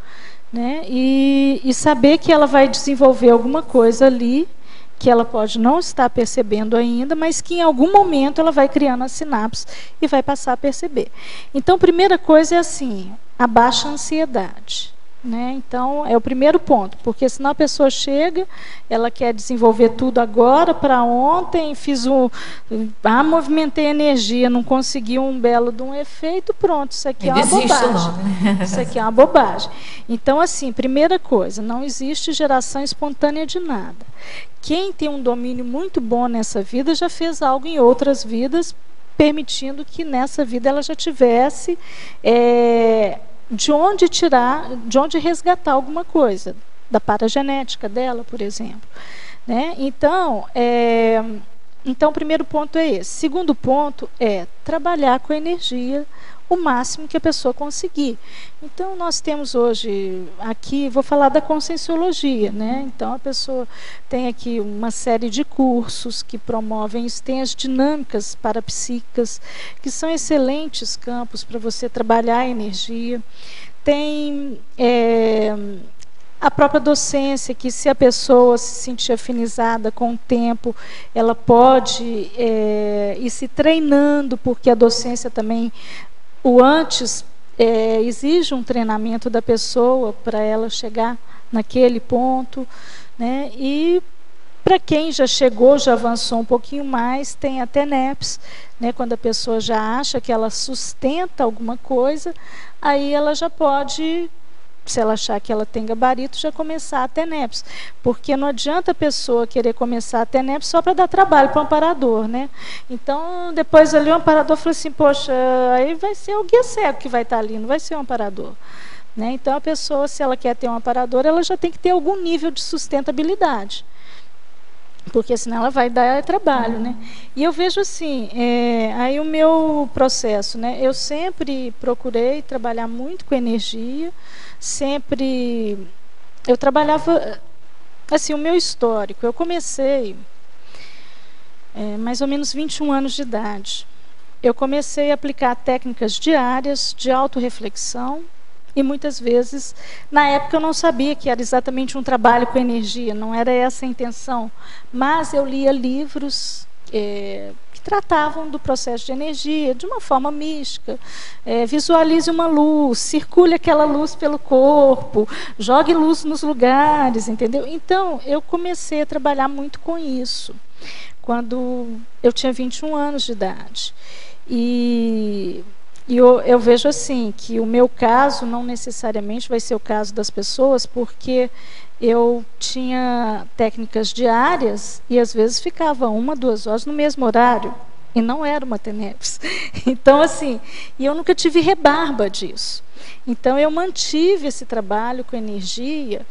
[SPEAKER 1] né, e saber que ela vai desenvolver alguma coisa ali, que ela pode não estar percebendo ainda, mas que em algum momento ela vai criando as sinapses e vai passar a perceber. Então, primeira coisa é assim, abaixa a ansiedade, né? Então, é o primeiro ponto, porque senão a pessoa chega, ela quer desenvolver tudo agora, para ontem, movimentei energia, não consegui um belo de um efeito, pronto, isso aqui é uma bobagem. Isso aqui é uma bobagem. Então, assim, primeira coisa, não existe geração espontânea de nada. Quem tem um domínio muito bom nessa vida já fez algo em outras vidas, permitindo que nessa vida ela já tivesse de onde resgatar alguma coisa, da paragenética dela, por exemplo, né? Então, o primeiro ponto é esse. Segundo ponto é trabalhar com a energia o máximo que a pessoa conseguir. Então, nós temos hoje, aqui, vou falar da conscienciologia, né? Então, a pessoa tem aqui uma série de cursos que promovem isso, tem as dinâmicas parapsíquicas, que são excelentes campos para você trabalhar a energia. Tem a própria docência, que se a pessoa se sentir afinizada com o tempo, ela pode ir se treinando, porque a docência também, o antes, exige um treinamento da pessoa para ela chegar naquele ponto, né? E para quem já chegou, já avançou um pouquinho mais, tem a TENEPS, né? Quando a pessoa já acha que ela sustenta alguma coisa, aí ela já pode, se ela achar que ela tem gabarito, já começar a TENEPS. Porque não adianta a pessoa querer começar a TENEPS só para dar trabalho para o amparador, né? Então, depois ali o amparador falou assim, poxa, aí vai ser o guia cego que vai estar ali, não vai ser o amparador, né? Então, a pessoa, se ela quer ter um amparador, ela já tem que ter algum nível de sustentabilidade, porque senão ela vai dar trabalho, né? E eu vejo assim, aí o meu processo, né? Eu sempre procurei trabalhar muito com energia, eu trabalhava, assim, o meu histórico, eu comecei mais ou menos 21 anos de idade. Eu comecei a aplicar técnicas diárias de autorreflexão, e muitas vezes, na época eu não sabia que era exatamente um trabalho com energia, não era essa a intenção, mas eu lia livros que tratavam do processo de energia de uma forma mística. Visualize uma luz, circule aquela luz pelo corpo, jogue luz nos lugares, entendeu? Então, eu comecei a trabalhar muito com isso, quando eu tinha 21 anos de idade. E eu vejo assim, que o meu caso não necessariamente vai ser o caso das pessoas, porque eu tinha técnicas diárias e às vezes ficava 1, 2 horas no mesmo horário, e não era uma TENEPS. Então, assim, e eu nunca tive rebarba disso. Então, eu mantive esse trabalho com energia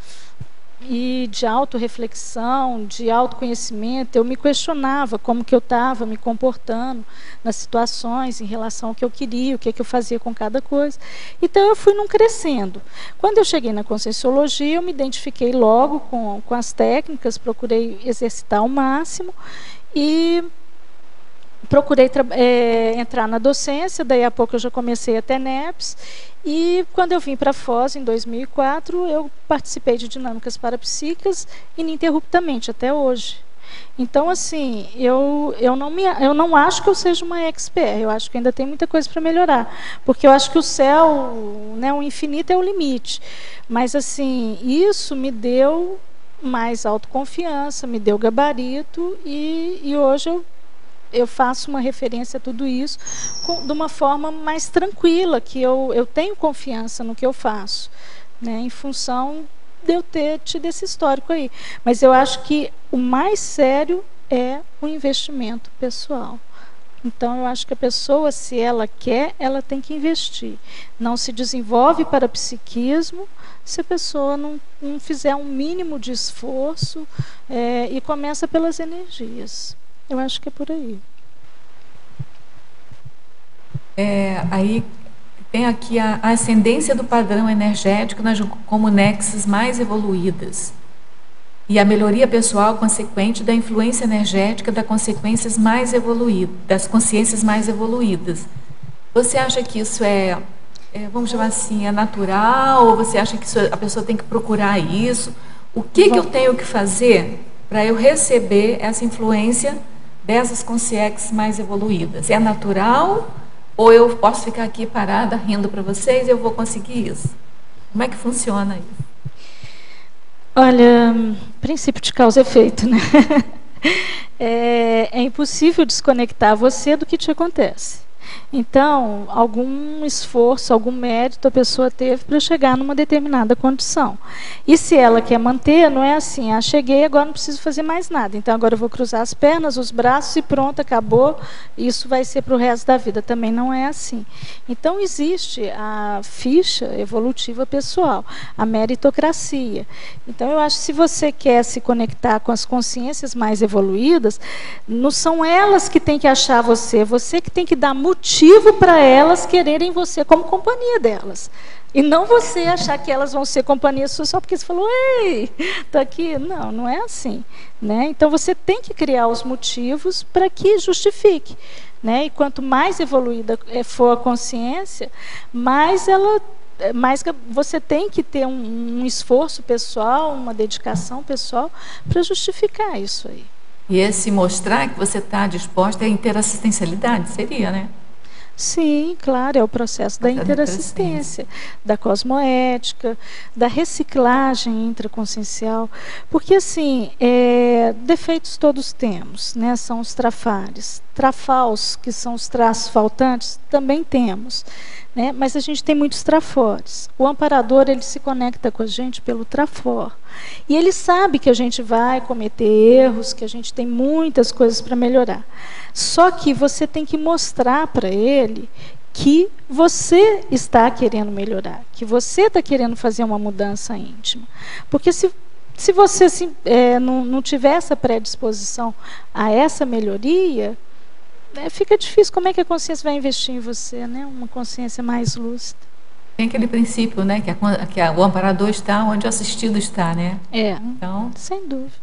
[SPEAKER 1] e de autorreflexão, de autoconhecimento. Eu me questionava como que eu estava me comportando nas situações em relação ao que eu queria, o que eu fazia com cada coisa. Então eu fui crescendo. Quando eu cheguei na conscienciologia, eu me identifiquei logo com as técnicas, procurei exercitar ao máximo e procurei entrar na docência. Daí a pouco eu já comecei a TENEPS. E quando eu vim para a Foz, em 2004, eu participei de dinâmicas parapsíquicas ininterruptamente, até hoje. Então, assim, eu não acho que eu seja uma expert, eu acho que ainda tem muita coisa para melhorar, porque eu acho que o céu, né, o infinito é o limite. Mas, assim, isso me deu mais autoconfiança, me deu gabarito, e hoje eu faço uma referência a tudo isso de uma forma mais tranquila, que eu tenho confiança no que eu faço, né, em função de eu ter tido esse histórico aí. Mas eu acho que o mais sério é o investimento pessoal. Então, eu acho que a pessoa, se ela quer, ela tem que investir. Não se desenvolve para psiquismo se a pessoa não fizer um mínimo de esforço, e começa pelas energias. Eu acho que é por aí.
[SPEAKER 2] Aí tem aqui a ascendência do padrão energético nas comunexes mais evoluídas e a melhoria pessoal consequente da influência energética das consciências mais evoluídas. Você acha que isso vamos chamar assim, é natural, ou você acha que a pessoa tem que procurar isso? O que eu tenho que fazer para eu receber essa influência dessas consciências mais evoluídas? É natural? Ou eu posso ficar aqui parada rindo para vocês e eu vou conseguir isso? Como é que funciona isso?
[SPEAKER 1] Olha, princípio de causa e efeito, né? É impossível desconectar você do que te acontece. Então, algum esforço, algum mérito a pessoa teve para chegar numa determinada condição. E se ela quer manter, não é assim, cheguei, agora não preciso fazer mais nada. Então, agora eu vou cruzar as pernas, os braços e pronto, acabou. Isso vai ser para o resto da vida. Também não é assim. Então, existe a ficha evolutiva pessoal, a meritocracia. Então, eu acho que se você quer se conectar com as consciências mais evoluídas, não são elas que têm que achar você que tem que dar motivo para elas quererem você como companhia delas. E não você achar que elas vão ser companhia sua só porque você falou, ei, tô aqui. Não, não é assim, né? Então você tem que criar os motivos para que justifique, né? E quanto mais evoluída for a consciência, mais você tem que ter um esforço pessoal, uma dedicação pessoal para justificar isso aí.
[SPEAKER 2] E esse mostrar que você está disposta à interassistencialidade, seria, né?
[SPEAKER 1] Sim, claro, é o processo da interassistência, da cosmoética, da reciclagem intraconsciencial. Porque, assim, defeitos todos temos, né? São os trafares. Trafals, que são os traços faltantes, também temos, né? Mas a gente tem muitos trafores. O amparador, ele se conecta com a gente pelo trafor. E ele sabe que a gente vai cometer erros, que a gente tem muitas coisas para melhorar. Só que você tem que mostrar para ele que você está querendo melhorar, que você está querendo fazer uma mudança íntima. Porque se você não tiver essa predisposição a essa melhoria, fica difícil. Como é que a consciência vai investir em você, né? Uma consciência mais lúcida.
[SPEAKER 2] Tem aquele princípio, né, que o amparador está onde o assistido está, né?
[SPEAKER 1] Então, sem dúvida.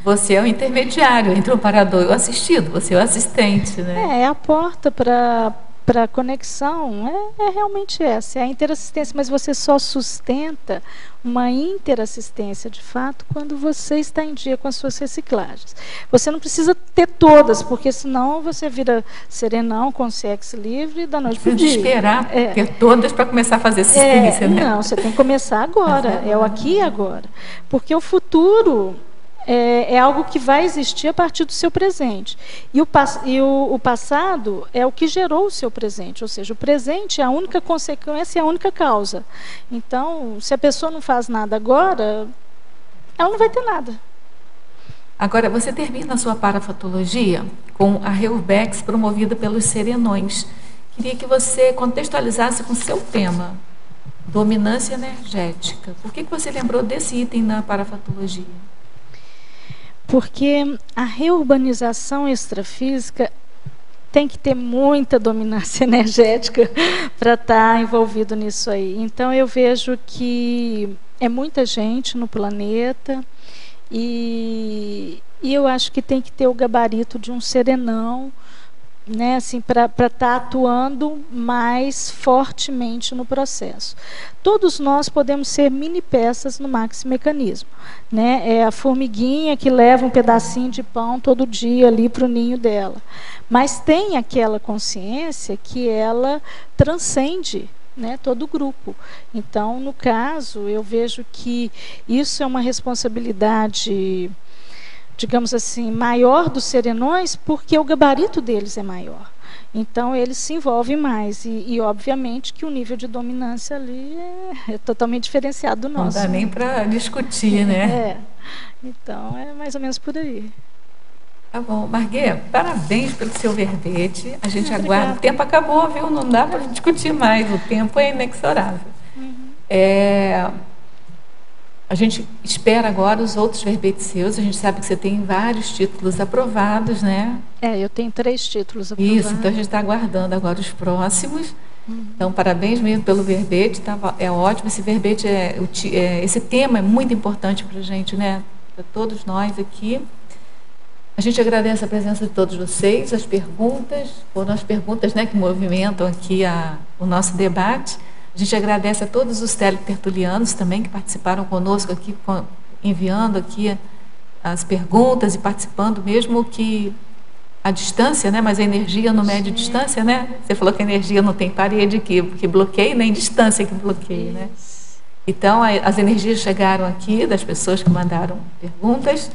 [SPEAKER 2] Você é o intermediário entre o amparador e o assistido, você é o assistente, né?
[SPEAKER 1] É a porta para a conexão, realmente essa, é a interassistência, mas você só sustenta uma interassistência, de fato, quando você está em dia com as suas reciclagens. Você não precisa ter todas, porque senão você vira serenão, consciência livre da noite para o dia.
[SPEAKER 2] Precisa esperar ter todas para começar a fazer essa experiência, né?
[SPEAKER 1] Não, você tem que começar agora, é o aqui e agora. Porque o futuro é algo que vai existir a partir do seu presente. E o passado é o que gerou o seu presente, ou seja, o presente é a única consequência e a única causa. Então, se a pessoa não faz nada agora, ela não vai ter nada.
[SPEAKER 2] Agora, você termina a sua parafatologia com a Reubex promovida pelos serenões. Queria que você contextualizasse com o seu tema, dominância energética. Por que você lembrou desse item na parafatologia?
[SPEAKER 1] Porque a reurbanização extrafísica tem que ter muita dominância energética para estar envolvido nisso aí. Então, eu vejo que é muita gente no planeta e eu acho que tem que ter o gabarito de um serenão né, assim, para estar atuando mais fortemente no processo. Todos nós podemos ser mini peças no maximecanismo, né? É a formiguinha que leva um pedacinho de pão todo dia ali para o ninho dela, mas tem aquela consciência que ela transcende, né, todo o grupo. Então, no caso, eu vejo que isso é uma responsabilidade, digamos assim, maior dos serenões, porque o gabarito deles é maior. Então, eles se envolvem mais. E obviamente, que o nível de dominância ali é totalmente diferenciado do nosso.
[SPEAKER 2] Não dá nem para discutir, né?
[SPEAKER 1] Então, é mais ou menos por aí.
[SPEAKER 2] Tá bom. Marguê, parabéns pelo seu verbete. A gente aguarda. O tempo acabou, viu? Não dá para discutir mais. O tempo é inexorável. A gente espera agora os outros verbetes seus. A gente sabe que você tem vários títulos aprovados, né?
[SPEAKER 1] Eu tenho 3 títulos aprovados.
[SPEAKER 2] Isso, então a gente está aguardando agora os próximos. Então, parabéns mesmo pelo verbete. É ótimo. Esse verbete, esse tema é muito importante para a gente, né? Para todos nós aqui. A gente agradece a presença de todos vocês, as perguntas, foram as perguntas, né, que movimentam aqui o nosso debate. A gente agradece a todos os teletertulianos também que participaram conosco aqui, enviando aqui as perguntas e participando, mesmo que à distância, né, mas a energia não mede distância, né? Você falou que a energia não tem parede que bloqueia, nem distância que bloqueia, né? Então, as energias chegaram aqui das pessoas que mandaram perguntas.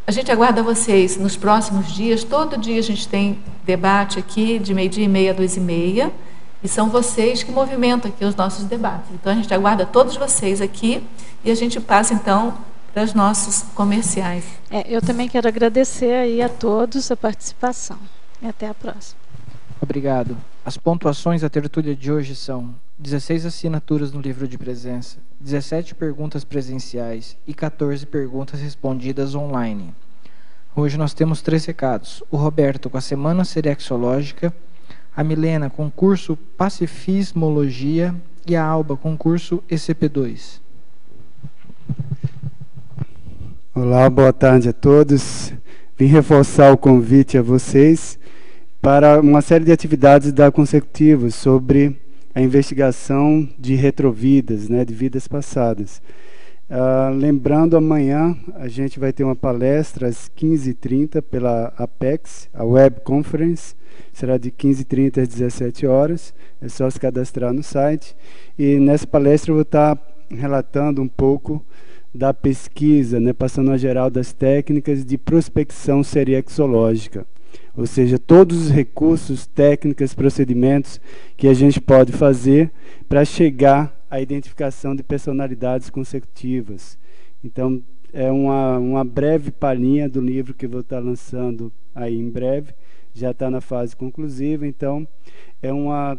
[SPEAKER 2] A gente aguarda vocês nos próximos dias. Todo dia a gente tem debate aqui de 12h30 a 2h30. E são vocês que movimentam aqui os nossos debates. Então, a gente aguarda todos vocês aqui e a gente passa, então, para os nossos comerciais.
[SPEAKER 1] Eu também quero agradecer aí a todos a participação. E até a próxima.
[SPEAKER 11] Obrigado. As pontuações da tertúlia de hoje são 16 assinaturas no livro de presença, 17 perguntas presenciais e 14 perguntas respondidas online. Hoje nós temos 3 recados. O Roberto com a Semana Serexológica, a Milena com o curso Pacifismologia e a Alba com o curso ECP2.
[SPEAKER 12] Olá, boa tarde a todos. Vim reforçar o convite a vocês para uma série de atividades da Consecutivos sobre a investigação de retrovidas, né, de vidas passadas. Lembrando, amanhã a gente vai ter uma palestra às 15h30 pela Apex, a Web Conference, será de 15h30 às 17 horas, é só se cadastrar no site. E nessa palestra eu vou estar relatando um pouco da pesquisa, né, passando a geral das técnicas de prospecção seriexológica. Ou seja, todos os recursos, técnicas, procedimentos que a gente pode fazer para chegar à identificação de personalidades consecutivas. Então, é uma breve palhinha do livro que eu vou estar lançando aí em breve, já está na fase conclusiva, então é uma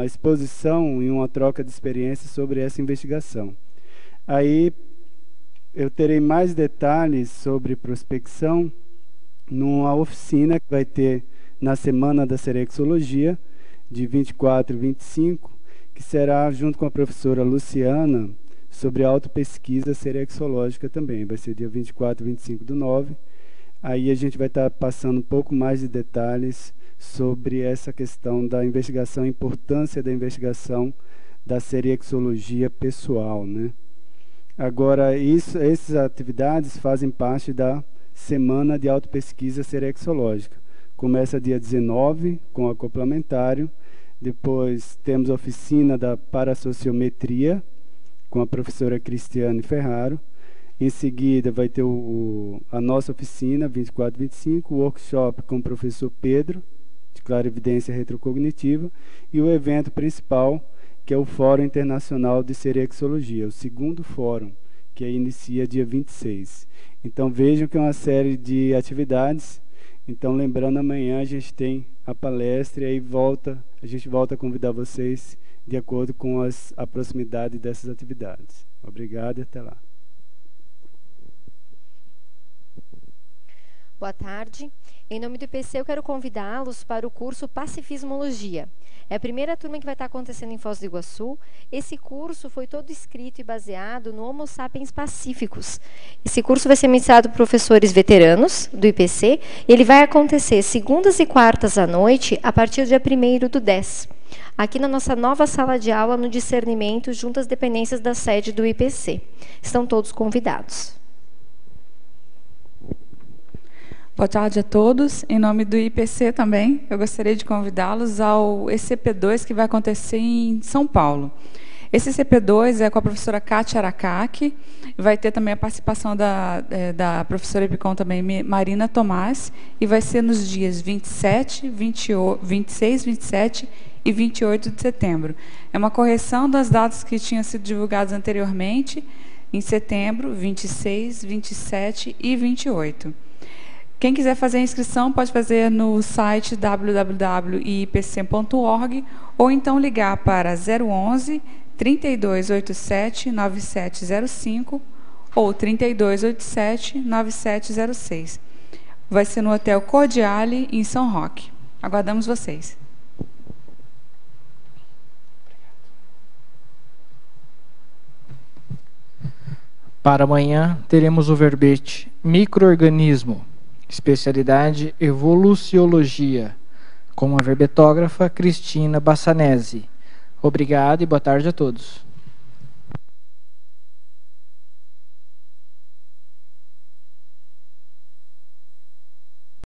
[SPEAKER 12] exposição e uma troca de experiências sobre essa investigação. Aí eu terei mais detalhes sobre prospecção numa oficina que vai ter na Semana da Serexologia, de 24 e 25, que será junto com a professora Luciana, sobre autopesquisa serexológica também. Vai ser dia 24 e 25/9. Aí a gente vai estar passando um pouco mais de detalhes sobre essa questão da investigação, a importância da investigação da serexologia pessoal, né? Agora, essas atividades fazem parte da Semana de Autopesquisa Serexológica. Começa dia 19 com o acoplamentário, depois temos a oficina da parasociometria com a professora Cristiane Ferraro. Em seguida vai ter a nossa oficina, 24 e 25, o workshop com o professor Pedro, de clarividência retrocognitiva, e o evento principal, que é o Fórum Internacional de Serexologia, o segundo fórum, que inicia dia 26. Então vejam que é uma série de atividades. Então, lembrando, amanhã a gente tem a palestra e aí a gente volta a convidar vocês de acordo com a proximidade dessas atividades. Obrigado e até lá.
[SPEAKER 10] Boa tarde. Em nome do IPC, eu quero convidá-los para o curso Pacifismologia. É a primeira turma que vai estar acontecendo em Foz do Iguaçu. Esse curso foi todo escrito e baseado no Homo sapiens pacíficos. Esse curso vai ser ministrado por professores veteranos do IPC. E ele vai acontecer segundas e quartas à noite, a partir do dia 1º/10. Aqui na nossa nova sala de aula, no discernimento, junto às dependências da sede do IPC. Estão todos convidados.
[SPEAKER 13] Boa tarde a todos. Em nome do IPC também, eu gostaria de convidá-los ao ECP2, que vai acontecer em São Paulo. Esse ECP2 é com a professora Kátia Aracaki, vai ter também a participação da professora Epicom também, Marina Tomás, e vai ser nos dias 26, 27 e 28 de setembro. É uma correção das datas que tinham sido divulgadas anteriormente, em setembro, 26, 27 e 28. Quem quiser fazer a inscrição pode fazer no site www.ipc.org ou então ligar para 011 3287 9705 ou 3287 9706. Vai ser no Hotel Cordiale, em São Roque. Aguardamos vocês.
[SPEAKER 11] Para amanhã, teremos o verbete micro-organismo, especialidade evoluciologia, com a verbetógrafa Cristina Bassanese. Obrigado e boa tarde a todos.